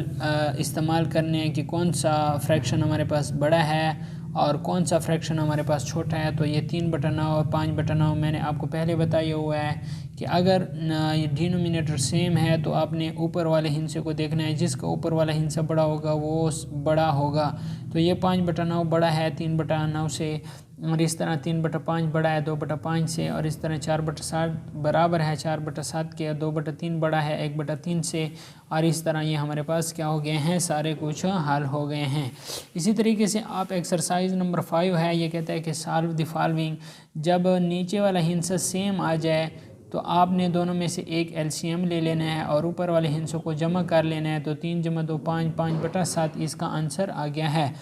इस्तेमाल करने हैं कि कौन सा फ्रैक्शन हमारे पास बड़ा है और कौन सा फ्रैक्शन हमारे पास छोटा है। तो ये 3/9 और 5/9 मैंने आपको पहले बताया हुआ है कि अगर ये डिनोमिनेटर सेम है तो आपने ऊपर वाले हिस्से को देखना है, जिसका ऊपर वाला हिस्सा बड़ा होगा वो बड़ा होगा। तो ये 5/9 बड़ा है 3/9 से और इस तरह 3/5 बड़ा है 2/5 से और इस तरह 4/7 बराबर है 4/7 के, 2/3 बड़ा है 1/3 से और इस तरह ये हमारे पास क्या हो गए हैं, सारे कुछ हल हो गए हैं। इसी तरीके से आप एक्सरसाइज नंबर 5 है, ये कहता है कि सॉल्व द फॉलोइंग। जब नीचे वाला हिस्सा सेम आ जाए तो आपने दोनों में से एक एलसीएम ले लेना है और ऊपर वाले हिस्सों को जमा कर लेना है। तो 3 × 2 5, 5/7 इसका आंसर आ गया है।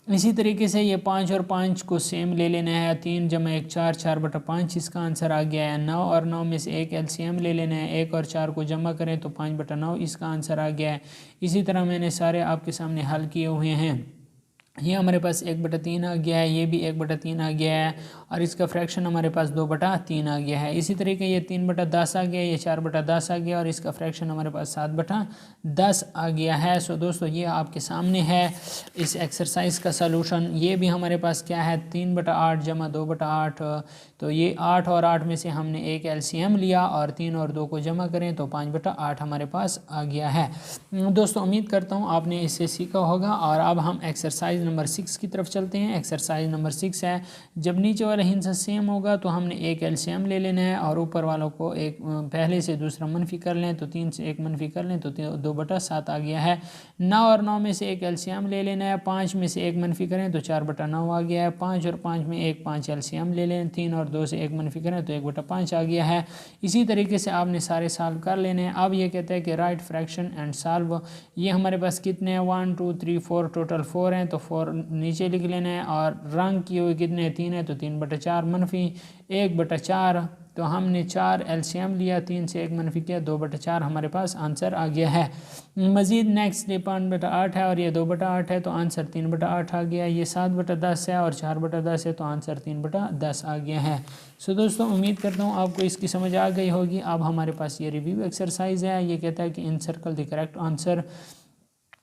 इसी तरीके से ये 5 और 5 को सेम ले लेना है, 3 × 1 4, 4/5 इसका आंसर आ गया है। 9 और 9 में से एक एलसीएम ले लेना है, 1 और 4 को जमा करें तो 5/9 इसका आंसर आ गया है। इसी तरह मैंने सारे आपके सामने हल किए हुए हैं। ये हमारे पास 1/3 आ गया है, ये भी 1/3 आ गया है और इसका फ्रैक्शन हमारे पास 2/3 आ गया है। इसी तरीके ये 3/10 आ गया, ये 4/10 आ गया और इसका फ्रैक्शन हमारे पास 7/10 आ गया है। दोस्तों ये आपके सामने है इस एक्सरसाइज का सलूशन। ये भी हमारे पास क्या है, 3/8 = 2/8। तो ये 8 और 8 में से हमने एक एलसीएम लिया और 3 और 2 को जमा करें तो 5/8 हमारे पास आ गया है। दोस्तों उम्मीद करता हूँ आपने इससे सीखा होगा और अब हम एक्सरसाइज नंबर 6 की तरफ चलते हैं। एक्सरसाइज नंबर 6 है, जब नीचे वाला हिस्सा सेम होगा तो हमने एक एलसीएम ले लेना है और ऊपर वालों को एक पहले से दूसरा मनफी कर लें, तो 3 से 1 मनफी कर लें तो 2/7 आ गया है। 9 और 9 में से एक एलसीएम ले लेना है, 5 में से 1 मनफी करें तो 4/9 आ गया है। 5 और 5 में एक 5 एलसीएम ले लें, 3 और 2 से 1 मनफी करें तो 1/5 आ गया है। इसी तरीके से आपने सारे सॉल्व कर लेने हैं। अब ये कहते हैं कि राइट फ्रैक्शन एंड सॉल्व। ये हमारे पास कितने हैं, 1 2 3 4, टोटल 4 हैं, तो 4 नीचे लिख लेना है और रंग किए हुए कितने 3 है तो 3/4 मनफी 1/4, तो हमने 4 LCM लिया, 3 से 1 मनफी किया, 2/4 हमारे पास आंसर आ गया है। मज़ीद नेक्स्ट ये 5/8 है और ये 2/8 है, तो आंसर 3/8 आ गया। ये 7/10 है और 4/10 है, तो आंसर 3/10 आ गया है। सो दोस्तों उम्मीद करता हूँ आपको इसकी समझ आ गई होगी। अब हमारे पास ये रिव्यू एक्सरसाइज है। ये कहता है कि इन सर्कल द करेक्ट आंसर।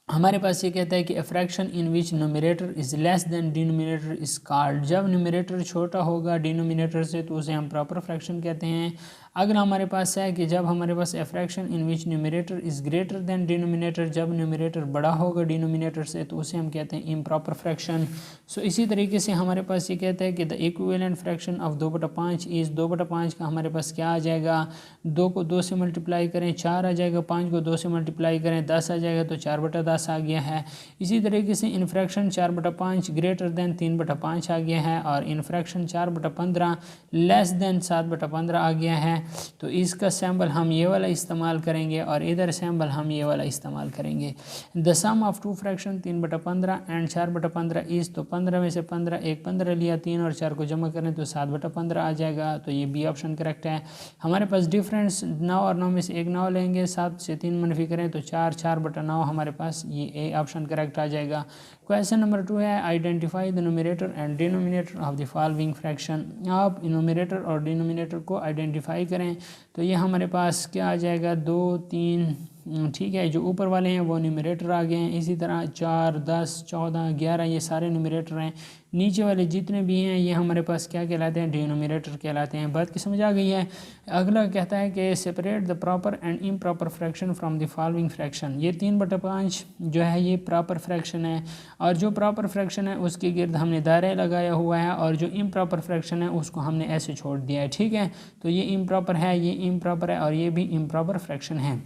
हमारे पास ये कहता है कि अ fraction in which numerator is less than denominator is called. जब न्यूमरेटर छोटा होगा डिनोमिनेटर से तो उसे हम प्रॉपर फ्रैक्शन कहते हैं। अगर हमारे पास है कि जब हमारे पास a fraction in which numerator is greater than denominator, जब न्यूमरेटर बड़ा होगा डिनोमिनेटर से तो उसे हम कहते हैं इम्प्रॉपर फ्रैक्शन। सो इसी तरीके से हमारे पास ये कहता है कि the equivalent fraction of 2/5 is 2/5 का हमारे पास क्या आ जाएगा, 2 को 2 से मल्टीप्लाई करें 4 आ जाएगा, 5 को 2 से मल्टीप्लाई करें 10 आ जाएगा, तो 4/10 आ गया है। इसी तरीके से इन फ्रैक्शन 4/5 ग्रेटर देन 3/5 आ गया है और इन फ्रैक्शन 4/15 लेस देन 7/15 आ गया है। तो इसका सैम्बल हम ये वाला इस्तेमाल करेंगे और इधर सैम्बल हम ये वाला इस्तेमाल करेंगे। The sum of two fraction 3/15 and 4/15 is, तो 15 में से 15 एक 15 लिया, 3 और 4 को जमा करें तो 7/15 आ जाएगा। तो ये बी ऑप्शन करेक्ट है। हमारे पास डिफरेंस 9 और 9 में से एक 9 लेंगे, 7 से 3 मनफी करें तो 4, 4/9 हमारे पास ये ए ऑप्शन करेक्ट आ जाएगा। क्वेश्चन नंबर 2 है identify the numerator and denominator of the following fraction. आप न्यूमरेटर और डिनोमिनेटर को आइडेंटिफाई करें। तो ये हमारे पास क्या आ जाएगा, 2, 3, ठीक है, जो ऊपर वाले हैं वो न्यूमरेटर आ गए हैं। इसी तरह 4, 10, 14, 11 ये सारे न्यूमरेटर हैं। नीचे वाले जितने भी हैं ये हमारे पास क्या कहलाते हैं, डिनोमिनेटर कहलाते हैं। बात की समझ आ गई है। अगला कहता है कि separate the proper and improper fraction from the following fraction. ये 3/5 जो है ये प्रॉपर फ्रैक्शन है और जो प्रॉपर फ्रैक्शन है उसके गिर्द हमने दायरा लगाया हुआ है और जो इम्प्रॉपर फ्रैक्शन है उसको हमने ऐसे छोड़ दिया है। ठीक है, तो ये इम्प्रॉपर है, ये इम्प्रॉपर है और ये भी इम्प्रॉपर फ्रैक्शन है।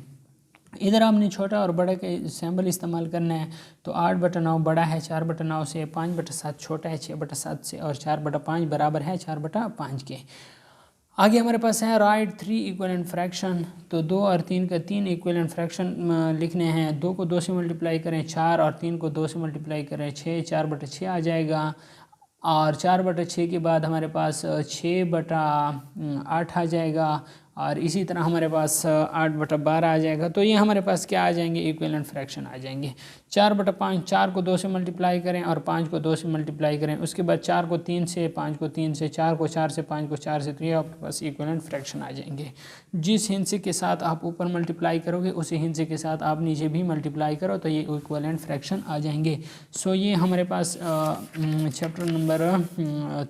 इधर आपने छोटा और बड़ा के सैम्बल इस्तेमाल करना है। तो 8/9 बड़ा है 4/9 से, 5/7 छोटा है 6/7 से और 4/5 बराबर है 4/5 के। आगे हमारे पास है राइट 3 इक्विवेलेंट फ्रैक्शन। तो 2 और 3 का 3 इक्विवेलेंट फ्रैक्शन लिखने हैं। 2 को 2 से मल्टीप्लाई करें 4 और 3 को 2 से मल्टीप्लाई करें 6, 4/6 आ जाएगा और 4/6 के बाद हमारे पास 6/8 आ जाएगा और इसी तरह हमारे पास 8/12 आ जाएगा। तो ये हमारे पास क्या आ जाएंगे, इक्विवेलेंट फ्रैक्शन आ जाएंगे। 4/5, 4 को 2 से मल्टीप्लाई करें और 5 को 2 से मल्टीप्लाई करें, उसके बाद 4 को 3 से, 5 को 3 से, 4 को 4 से, 5 को 4 से, तो ये आपके पास इक्विवेलेंट फ्रैक्शन आ जाएंगे। जिस हिस्से के साथ आप ऊपर मल्टीप्लाई करोगे उसी हिस्से के साथ आप नीचे भी मल्टीप्लाई करो तो ये इक्विवेलेंट फ्रैक्शन आ जाएंगे। सो ये हमारे पास चैप्टर नंबर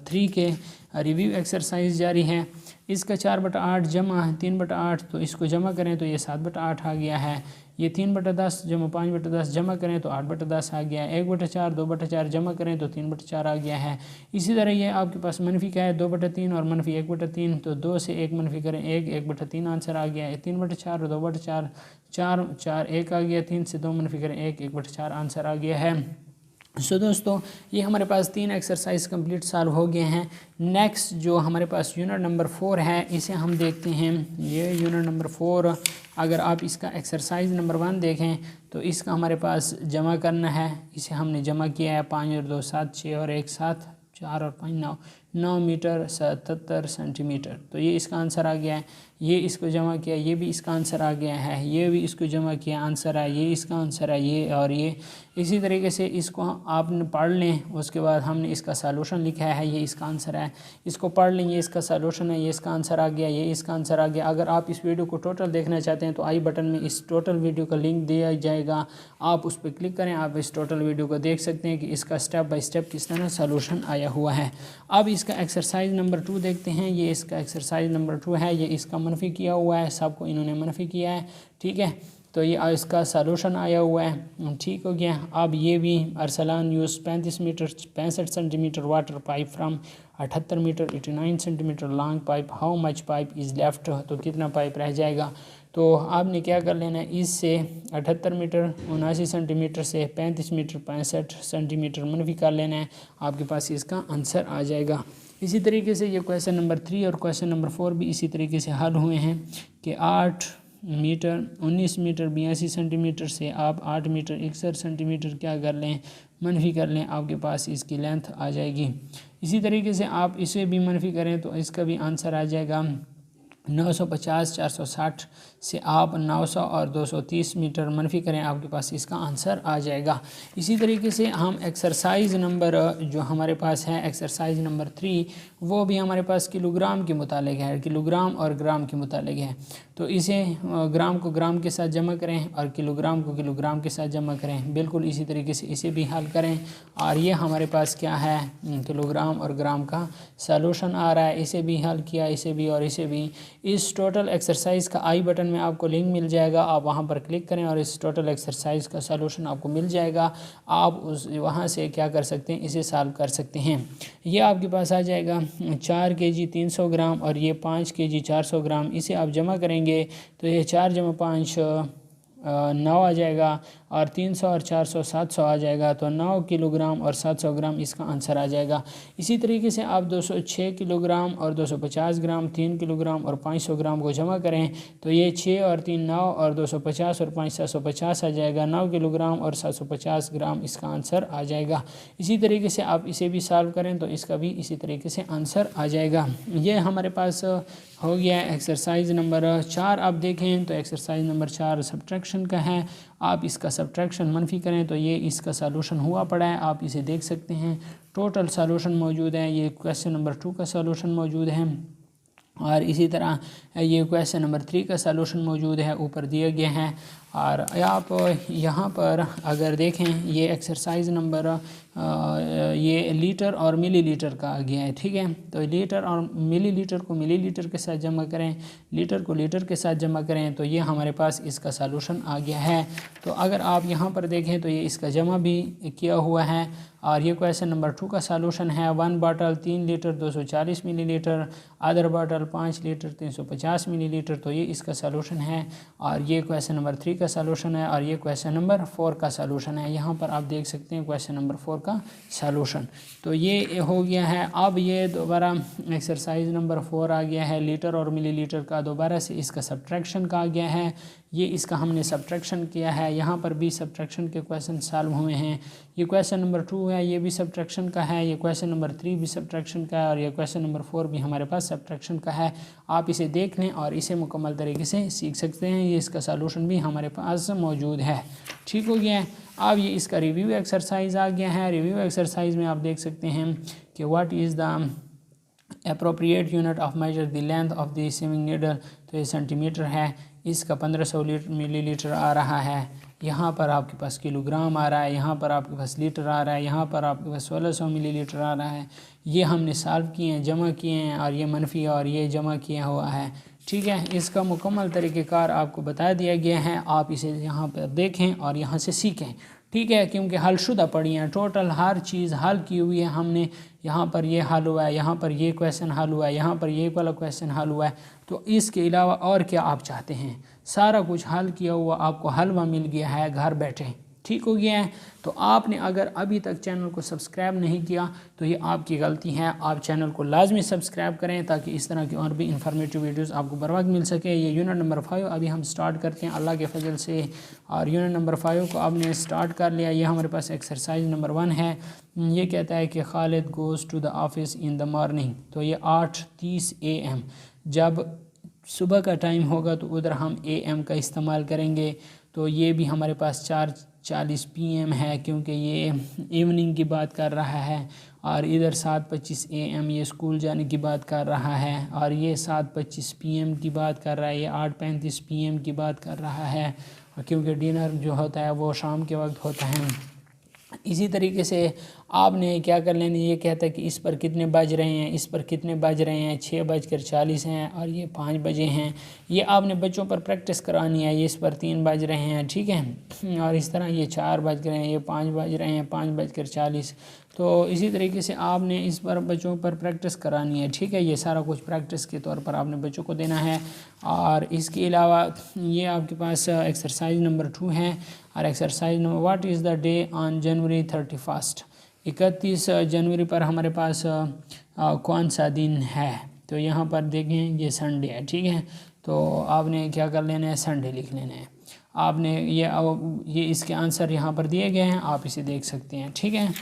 3 के रिव्यू एक्सरसाइज जारी है। इसका 4/8 जमा 3/8, तो इसको जमा करें तो ये 7/8 आ गया है। ये 3/10 जमा 5/10 जमा करें तो 8/10 आ गया है। 1/4 2/4 जमा करें तो 3/4 आ गया है। इसी तरह ये आपके पास मनफी का है 2/3 और मनफी 1/3, तो 2 से 1 मनफी करें 1, 1/3 आंसर आ गया है। 3/4 2/4 4, 4 1 आ गया। 3 से 2 मनफी करें 1, 1/4 आंसर आ गया है। सो दोस्तों ये हमारे पास 3 एक्सरसाइज कंप्लीट सॉल्व हो गए हैं। नेक्स्ट जो हमारे पास यूनिट नंबर 4 है इसे हम देखते हैं। ये यूनिट नंबर 4, अगर आप इसका एक्सरसाइज नंबर 1 देखें तो इसका हमारे पास जमा करना है। इसे हमने जमा किया है 5 और 2 7, 6 और 1 7, 4 और 5 9, 9 मीटर 77 सेंटीमीटर। तो ये इसका आंसर आ गया है। ये इसको जमा किया, ये भी इसका आंसर आ गया है। ये भी इसको जमा किया, आंसर है। ये इसका आंसर है, ये और ये। इसी तरीके से इसको आपने पढ़ लें, उसके बाद हमने इसका सॉल्यूशन लिखा है। ये इसका आंसर है, इसको पढ़ लें, ये इसका सॉल्यूशन है, ये इसका आंसर आ गया, ये इसका आंसर आ गया। अगर आप इस वीडियो को टोटल देखना चाहते हैं तो आई बटन में इस टोटल वीडियो का लिंक दिया जाएगा, आप उस पर क्लिक करें, आप इस टोटल वीडियो को देख सकते हैं कि इसका स्टेप बाय स्टेप किस तरह सॉल्यूशन आया हुआ है। अब इसका एक्सरसाइज नंबर 2 देखते हैं। ये इसका एक्सरसाइज नंबर 2 है। ये इसका मनफी किया हुआ है, सबको इन्होंने मनफी किया है। ठीक है, तो ये इसका सॉल्यूशन आया हुआ है। ठीक हो गया। अब ये भी Arsalan use 35 metre 65 centimetre water pipe from 78 metre 89 centimetre long pipe, how much pipe is left, तो कितना पाइप रह जाएगा। तो आपने क्या कर लेना है, इससे 78 मीटर 79 सेंटीमीटर से 35 मीटर 65 सेंटीमीटर मनफी कर लेना है, आपके पास इसका आंसर आ जाएगा। इसी तरीके से ये क्वेश्चन नंबर 3 और क्वेश्चन नंबर 4 भी इसी तरीके से हल हुए हैं कि 8 मीटर 19 मीटर 82 सेंटीमीटर से आप 8 मीटर 61 सेंटीमीटर क्या कर लें, मनफी कर लें, आपके पास इसकी लेंथ आ जाएगी। इसी तरीके से आप इसे भी मनफी करें तो इसका भी आंसर आ जाएगा। 950 460 से आप 900 और 230 मीटर मनफी करें, आपके पास इसका आंसर आ जाएगा। इसी तरीके से हम एक्सरसाइज नंबर जो हमारे पास है एक्सरसाइज नंबर 3, वो भी हमारे पास किलोग्राम के मुतालिक है, किलोग्राम और ग्राम के मुतालिक है। तो इसे ग्राम को ग्राम के साथ जमा करें और किलोग्राम को किलोग्राम के साथ जमा करें। बिल्कुल इसी तरीके से इसे भी हल करें और ये हमारे पास क्या है, किलोग्राम और ग्राम का सॉल्यूशन आ रहा है। इसे भी हल किया, इसे भी और इसे भी। इस टोटल एक्सरसाइज का आई बटन में आपको लिंक मिल जाएगा, आप वहां पर क्लिक करें और इस टोटल एक्सरसाइज का सॉल्यूशन आपको मिल जाएगा। आप उस वहां से क्या कर सकते हैं, इसे सॉल्व कर सकते हैं। ये आपके पास आ जाएगा 4 kg 300 ग्राम और ये 5 kg 400 ग्राम। इसे आप जमा करेंगे तो ये 4 × 5 9 आ जाएगा और 300 और 400 700 आ जाएगा। तो 9 किलोग्राम और 700 ग्राम इसका आंसर आ जाएगा। इसी तरीके से आप 206 किलोग्राम और 250 ग्राम, 3 किलोग्राम और 500 ग्राम को जमा करें तो ये 6 और 3 9 और 250 और 5 750 आ जाएगा। 9 किलोग्राम और 750 ग्राम इसका आंसर आ जाएगा। इसी तरीके से आप इसे भी सॉल्व करें तो इसका भी इसी तरीके से आंसर आ जाएगा। ये हमारे पास हो गया एक्सरसाइज नंबर 4। आप देखें तो एक्सरसाइज नंबर 4 सब्ट्रैक्शन का है। आप इसका सब्ट्रैक्शन मनफी करें तो ये इसका सॉल्यूशन हुआ पड़ा है, आप इसे देख सकते हैं। टोटल सॉल्यूशन मौजूद है, ये क्वेश्चन नंबर 2 का सॉल्यूशन मौजूद है और इसी तरह ये क्वेश्चन नंबर 3 का सॉल्यूशन मौजूद है, ऊपर दिए गए हैं। और आप यहाँ पर अगर देखें ये एक्सरसाइज नंबर ये लीटर और मिलीलीटर का आ गया है, ठीक है। तो लीटर और मिलीलीटर को मिलीलीटर के साथ जमा करें, लीटर को लीटर के साथ जमा करें तो ये हमारे पास इसका सॉल्यूशन आ गया है। तो अगर आप यहाँ पर देखें तो ये इसका जमा भी किया हुआ है और ये क्वेश्चन नंबर 2 का सॉल्यूशन है। 1 bottle 3 litre 240 millilitre, other bottle 5 litre 350 millilitre. तो ये इसका सॉल्यूशन है और ये क्वेश्चन नंबर 3 का सॉल्यूशन है और ये क्वेश्चन नंबर 4 का सॉल्यूशन है। यहाँ पर आप देख सकते हैं क्वेश्चन नंबर 4 का सॉल्यूशन। तो ये हो गया है। अब ये दोबारा एक्सरसाइज नंबर 4 आ गया है, लीटर और मिलीलीटर का दोबारा से इसका सब्ट्रैक्शन का आ गया है। ये इसका हमने सब्ट्रैक्शन किया है, यहाँ पर भी सब्ट्रैक्शन के क्वेश्चन सॉल्व हुए हैं। ये क्वेश्चन नंबर 2 है, ये भी सब्ट्रैक्शन का है। ये क्वेश्चन नंबर 3 भी सब्ट्रैक्शन का है और ये क्वेश्चन नंबर 4 भी हमारे पास सब्ट्रैक्शन का है। आप इसे देख लें और इसे मुकम्मल तरीके से सीख सकते हैं। ये इसका सॉल्यूशन भी हमारे पास मौजूद है, ठीक हो गया है। अब ये इसका रिव्यू एक्सरसाइज आ गया है। रिव्यू एक्सरसाइज में आप देख सकते हैं कि what is the appropriate unit of measure the length of the swimming needle. तो ये सेंटीमीटर है, इसका 1500 मिलीलीटर आ रहा है। यहाँ पर आपके पास किलोग्राम आ रहा है, यहाँ पर आपके पास लीटर आ रहा है, यहाँ पर आपके पास 1600 मिलीलीटर आ रहा है। ये हमने सॉल्व किए हैं, जमा किए हैं और ये मनफी और ये जमा किया हुआ है, ठीक है। इसका मुकम्मल तरीक़ेकार आपको बता दिया गया है। आप इसे यहाँ पर देखें और यहाँ से सीखें, ठीक है। क्योंकि हलशुदा पड़ी हैं, टोटल हर चीज़ हल की हुई है हमने। यहाँ पर ये हल हुआ है, यहाँ पर ये क्वेश्चन हल हुआ है, यहाँ पर ये वाला क्वेश्चन हल हुआ है। तो इसके अलावा और क्या आप चाहते हैं, सारा कुछ हल किया हुआ आपको हलवा मिल गया है घर बैठे, ठीक हो गया है। तो आपने अगर अभी तक चैनल को सब्सक्राइब नहीं किया तो ये आपकी गलती है। आप चैनल को लाजमी सब्सक्राइब करें ताकि इस तरह की और भी इंफॉर्मेटिव वीडियोस आपको बर वक्त मिल सके। ये यूनिट नंबर 5 अभी हम स्टार्ट करते हैं अल्लाह के फजल से। और यूनिट नंबर 5 को आपने स्टार्ट कर लिया। ये हमारे पास एक्सरसाइज नंबर 1 है। ये कहता है कि Khalid goes to the office in the morning. तो ये 8:30 AM, जब सुबह का टाइम होगा तो उधर हम AM का इस्तेमाल करेंगे। तो ये भी हमारे पास 4:40 PM है क्योंकि ये इवनिंग की बात कर रहा है। और इधर 7:25 AM ये स्कूल जाने की बात कर रहा है। और ये 7:25 PM की बात कर रहा है। ये 8:35 PM की बात कर रहा है क्योंकि डिनर जो होता है वो शाम के वक्त होता है। इसी तरीके से आपने क्या कर लेना, ये कहता है कि इस पर कितने बज रहे हैं, इस पर कितने बज रहे हैं, 6:40 हैं और ये 5 बजे हैं। ये आपने बच्चों पर प्रैक्टिस करानी है। ये इस पर 3 बज रहे हैं, ठीक है। और इस तरह ये 4 बज रहे हैं, ये 5 बज रहे हैं, 5:40। तो इसी तरीके से आपने इस पर बच्चों पर प्रैक्टिस करानी है, ठीक है। ये सारा कुछ प्रैक्टिस के तौर पर आपने बच्चों को देना है। और इसके अलावा ये आपके पास एक्सरसाइज नंबर 2 है। और exercise number what is the day on January 31। 31 जनवरी पर हमारे पास कौन सा दिन है। तो यहाँ पर देखें ये संडे है, ठीक है। तो आपने क्या कर लेना है, संडे लिख लेना है। आपने ये इसके आंसर यहाँ पर दिए गए हैं, आप इसे देख सकते हैं, ठीक है।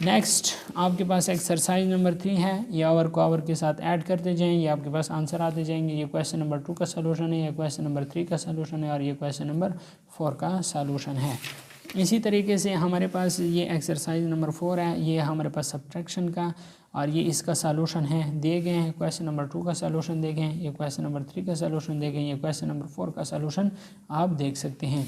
नेक्स्ट आपके पास एक्सरसाइज नंबर 3 है, ये आवर को आवर के साथ ऐड करते जाएं, ये आपके पास आंसर आते जाएंगे। ये क्वेश्चन नंबर 2 का सलूशन है, ये क्वेश्चन नंबर 3 का सलूशन है और ये क्वेश्चन नंबर 4 का सलूशन है। इसी तरीके से हमारे पास ये एक्सरसाइज नंबर 4 है, ये हमारे पास सब्ट्रैक्शन का और ये इसका सलूशन है दिए गए हैं। क्वेश्चन नंबर 2 का सलूशन देखें, ये क्वेश्चन नंबर 3 का सलूशन देखें, ये क्वेश्चन नंबर 4 का सलूशन आप देख सकते हैं।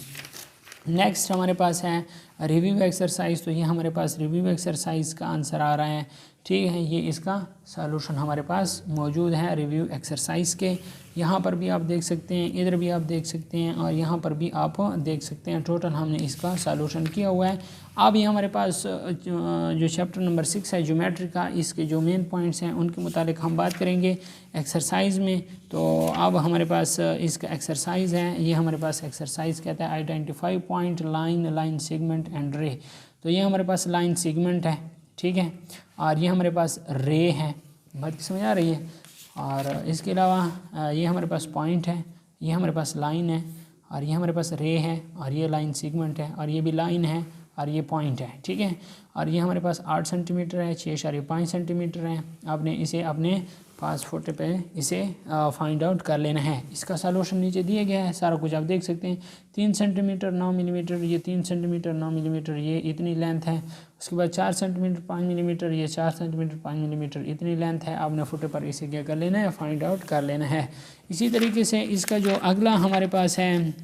नेक्स्ट हमारे पास है रिव्यू एक्सरसाइज, तो ये हमारे पास रिव्यू एक्सरसाइज का आंसर आ रहा है, ठीक है। ये इसका सॉल्यूशन हमारे पास मौजूद है रिव्यू एक्सरसाइज के। यहाँ पर भी आप देख सकते हैं, इधर भी आप देख सकते हैं और यहाँ पर भी आप देख सकते हैं। टोटल हमने इसका सॉल्यूशन किया हुआ है। अब ये हमारे पास जो चैप्टर नंबर 6 है ज्योमेट्री का, इसके जो मेन पॉइंट्स हैं उनके मुतालिक हम बात करेंगे एक्सरसाइज में। तो अब हमारे पास इसका एक्सरसाइज है, ये हमारे पास एक्सरसाइज कहता है identify point line line segment and रे। तो ये हमारे पास लाइन सेगमेंट है, ठीक है, और ये हमारे पास रे है। बात की समझ आ रही है। और इसके अलावा ये हमारे पास पॉइंट है, ये हमारे पास लाइन है और ये हमारे पास रे है और ये लाइन सेगमेंट है और ये भी लाइन है और ये पॉइंट है, ठीक है। और ये हमारे पास 8 सेंटीमीटर है, 6.5 सेंटीमीटर है। आपने इसे अपने पास फोटे पे इसे फाइंड आउट कर लेना है। इसका सॉल्यूशन नीचे दिया गया है, सारा कुछ आप देख सकते हैं। 3 सेंटीमीटर 9 मिलीमीटर, ये 3 सेंटीमीटर 9 मिलीमीटर, ये इतनी लेंथ है। उसके बाद 4 सेंटीमीटर 5 मिलीमीटर, ये 4 सेंटीमीटर 5 मिलीमीटर, इतनी लेंथ है। आपने फोटे पर इसे क्या कर लेना है, फाइंड आउट कर लेना है। इसी तरीके से इसका जो अगला हमारे पास है,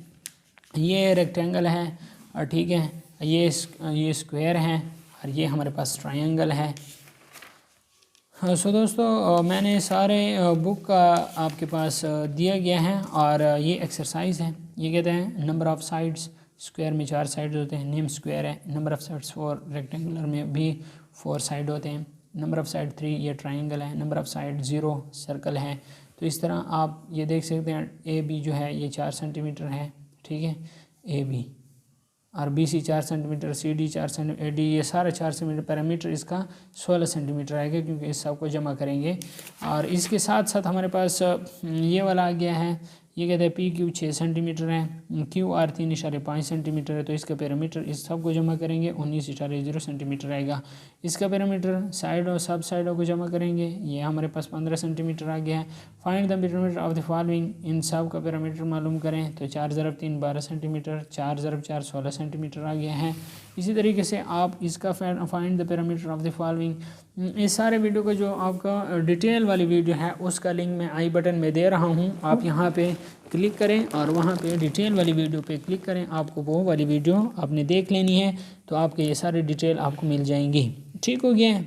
ये रेक्टेंगल है और ठीक है, ये स्क्वायर है और ये हमारे पास ट्रायंगल है। सो दोस्तों मैंने सारे बुक का आपके पास दिया गया है और ये एक्सरसाइज है। ये कहते हैं नंबर ऑफ़ साइड्स, स्क्वायर में 4 साइड्स होते हैं, नेम स्क्वायर है। नंबर ऑफ़ साइड्स 4, रेक्टेंगुलर में भी 4 साइड होते हैं। नंबर ऑफ़ साइड 3, ये ट्रायंगल है। नंबर ऑफ़ साइड 0, सर्कल है। तो इस तरह आप ये देख सकते हैं ए बी जो है ये 4 सेंटीमीटर है, ठीक है, ए बी, और B C 4 centimetre, C D 4 centimetre, A D ये सारा 4 सेंटीमीटर। पैरामीटर इसका 16 सेंटीमीटर आएगा क्योंकि इस सब को जमा करेंगे। और इसके साथ साथ हमारे पास ये वाला आ गया है, ये कहते हैं पी क्यू 6 सेंटीमीटर है, क्यू आर 3.5 सेंटीमीटर है। तो इसका पैरामीटर इस सब को जमा करेंगे 19.0 सेंटीमीटर आएगा। इसका पैरामीटर साइड और सब साइडों को जमा करेंगे, ये हमारे पास 15 सेंटीमीटर आ गया है। Find the perimeter of the following, इन सब का पैरामीटर मालूम करें। तो 4 × 3 12 सेंटीमीटर, 4 × 4 16 सेंटीमीटर आ गया है। इसी तरीके से आप इसका find the perimeter of the following, इस सारे वीडियो का जो आपका डिटेल वाली वीडियो है उसका लिंक मैं आई बटन में दे रहा हूं। आप यहां पे क्लिक करें और वहां पे डिटेल वाली वीडियो पे क्लिक करें। आपको वो वाली वीडियो आपने देख लेनी है तो आपके ये सारे डिटेल आपको मिल जाएंगी। ठीक हो गया।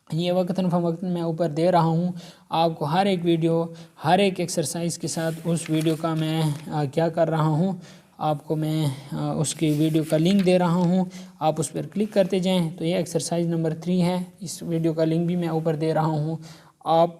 ये वक्तन फ़वक्तन मैं ऊपर दे रहा हूँ आपको हर एक वीडियो, हर एक एक्सरसाइज के साथ उस वीडियो का मैं क्या कर रहा हूँ, आपको मैं उसकी वीडियो का लिंक दे रहा हूँ। आप उस पर क्लिक करते जाएं। तो ये एक्सरसाइज नंबर 3 है, इस वीडियो का लिंक भी मैं ऊपर दे रहा हूँ। आप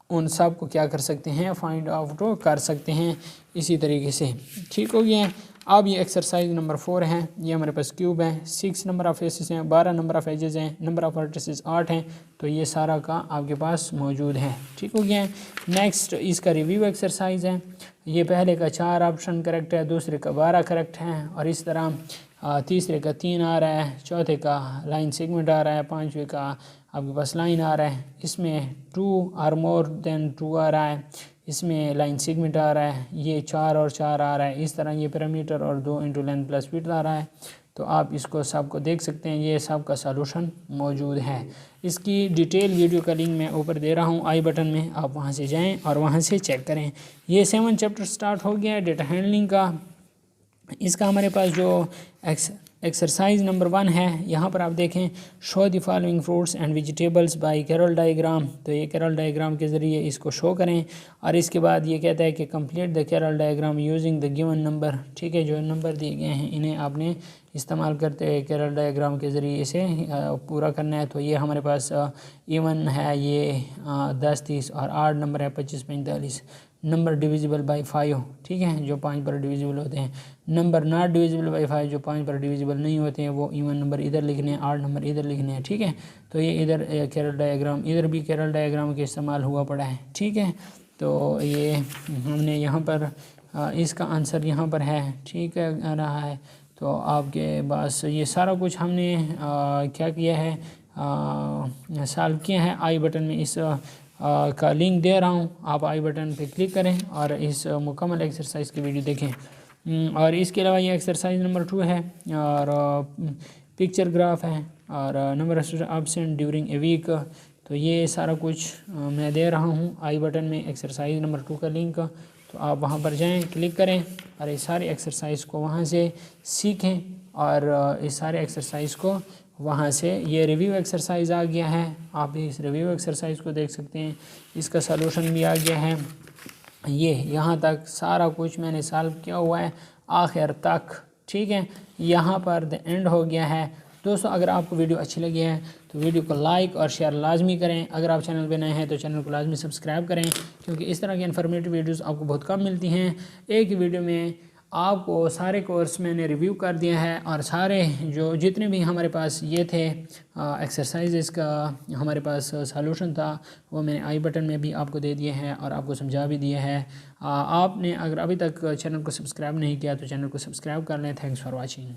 उन सब को क्या कर सकते हैं, फाइंड आउट कर सकते हैं इसी तरीके से। ठीक हो गया। अब ये एक्सरसाइज नंबर 4 है, ये हमारे पास क्यूब है, 6 नंबर ऑफ़ फेसेस हैं, 12 नंबर ऑफ़ एजेस हैं, नंबर ऑफ़ वर्टिसेस 8 हैं। तो ये सारा का आपके पास मौजूद है। ठीक हो गया। नेक्स्ट इसका रिव्यू एक्सरसाइज है। ये पहले का 4 ऑप्शन करेक्ट है, दूसरे का 12 करेक्ट है और इस तरह तीसरे का 3 आ रहा है, चौथे का लाइन सेगमेंट आ रहा है, पाँचवें का आपके पास लाइन आ रहा है, इसमें 2 और मोर देन 2 आ रहा है, इसमें लाइन सेगमेंट आ रहा है, ये 4 और 4 आ रहा है। इस तरह ये पैरामीटर और 2 × लेंथ प्लस विड्थ आ रहा है। तो आप इसको सब को देख सकते हैं, ये सब का सॉल्यूशन मौजूद है। इसकी डिटेल वीडियो का लिंक मैं ऊपर दे रहा हूँ आई बटन में, आप वहाँ से जाएं और वहाँ से चेक करें। ये 7 चैप्टर स्टार्ट हो गया है डेटा हैंडलिंग का। इसका हमारे पास जो एक्सरसाइज नंबर 1 है, यहाँ पर आप देखें show the following fruits and vegetables by Carroll diagram. तो ये कैरोल डायग्राम के ज़रिए इसको शो करें और इसके बाद ये कहता है कि complete the Carroll diagram using the given number. ठीक है, जो नंबर दिए गए हैं इन्हें आपने इस्तेमाल करते हुए कैरोल डायग्राम के ज़रिए इसे पूरा करना है। तो ये हमारे पास इवन है, ये 10 30 और 8 नंबर है 25 45। नंबर डिविजिबल बाई 5, ठीक है, जो 5 पर डिविजिबल होते हैं। नंबर नॉट डिविजिबल बाई 5, जो 5 पर डिविजिबल नहीं होते हैं, वो इवन नंबर इधर लिखने हैं, 8 नंबर इधर लिखने हैं। ठीक है, तो ये इधर कैरोल डायग्राम, इधर भी कैरोल डायग्राम के इस्तेमाल हुआ पड़ा है। ठीक है, तो ये हमने यहाँ पर इसका आंसर यहाँ पर है। ठीक है रहा है। तो आपके पास ये सारा कुछ हमने क्या किया है, सॉल्व किए हैं। आई बटन में इस का लिंक दे रहा हूँ, आप आई बटन पे क्लिक करें और इस मुकम्मल एक्सरसाइज की वीडियो देखें। और इसके अलावा ये एक्सरसाइज नंबर 2 है और पिक्चर ग्राफ है और number of absent during a week. तो ये सारा कुछ मैं दे रहा हूँ आई बटन में एक्सरसाइज नंबर 2 का लिंक, तो आप वहाँ पर जाएं, क्लिक करें और इस सारे एक्सरसाइज को वहाँ से सीखें और इस सारे एक्सरसाइज को वहाँ से, ये रिव्यू एक्सरसाइज आ गया है, आप इस रिव्यू एक्सरसाइज को देख सकते हैं, इसका सलूशन भी आ गया है। ये यहाँ तक सारा कुछ मैंने सॉल्व किया हुआ है आखिर तक, ठीक है, यहाँ पर द एंड हो गया है। दोस्तों अगर आपको वीडियो अच्छी लगी है तो वीडियो को लाइक और शेयर लाजमी करें। अगर आप चैनल पे नए हैं तो चैनल को लाजमी सब्सक्राइब करें, क्योंकि इस तरह की इन्फॉर्मेटिव वीडियोस आपको बहुत कम मिलती हैं। एक ही वीडियो में आपको सारे कोर्स मैंने रिव्यू कर दिया है और सारे जो जितने भी हमारे पास ये थे एक्सरसाइजेस का हमारे पास सॉल्यूशन था वो मैंने आई बटन में भी आपको दे दिए हैं और आपको समझा भी दिया है। आपने अगर अभी तक चैनल को सब्सक्राइब नहीं किया तो चैनल को सब्सक्राइब कर लें। Thanks for watching.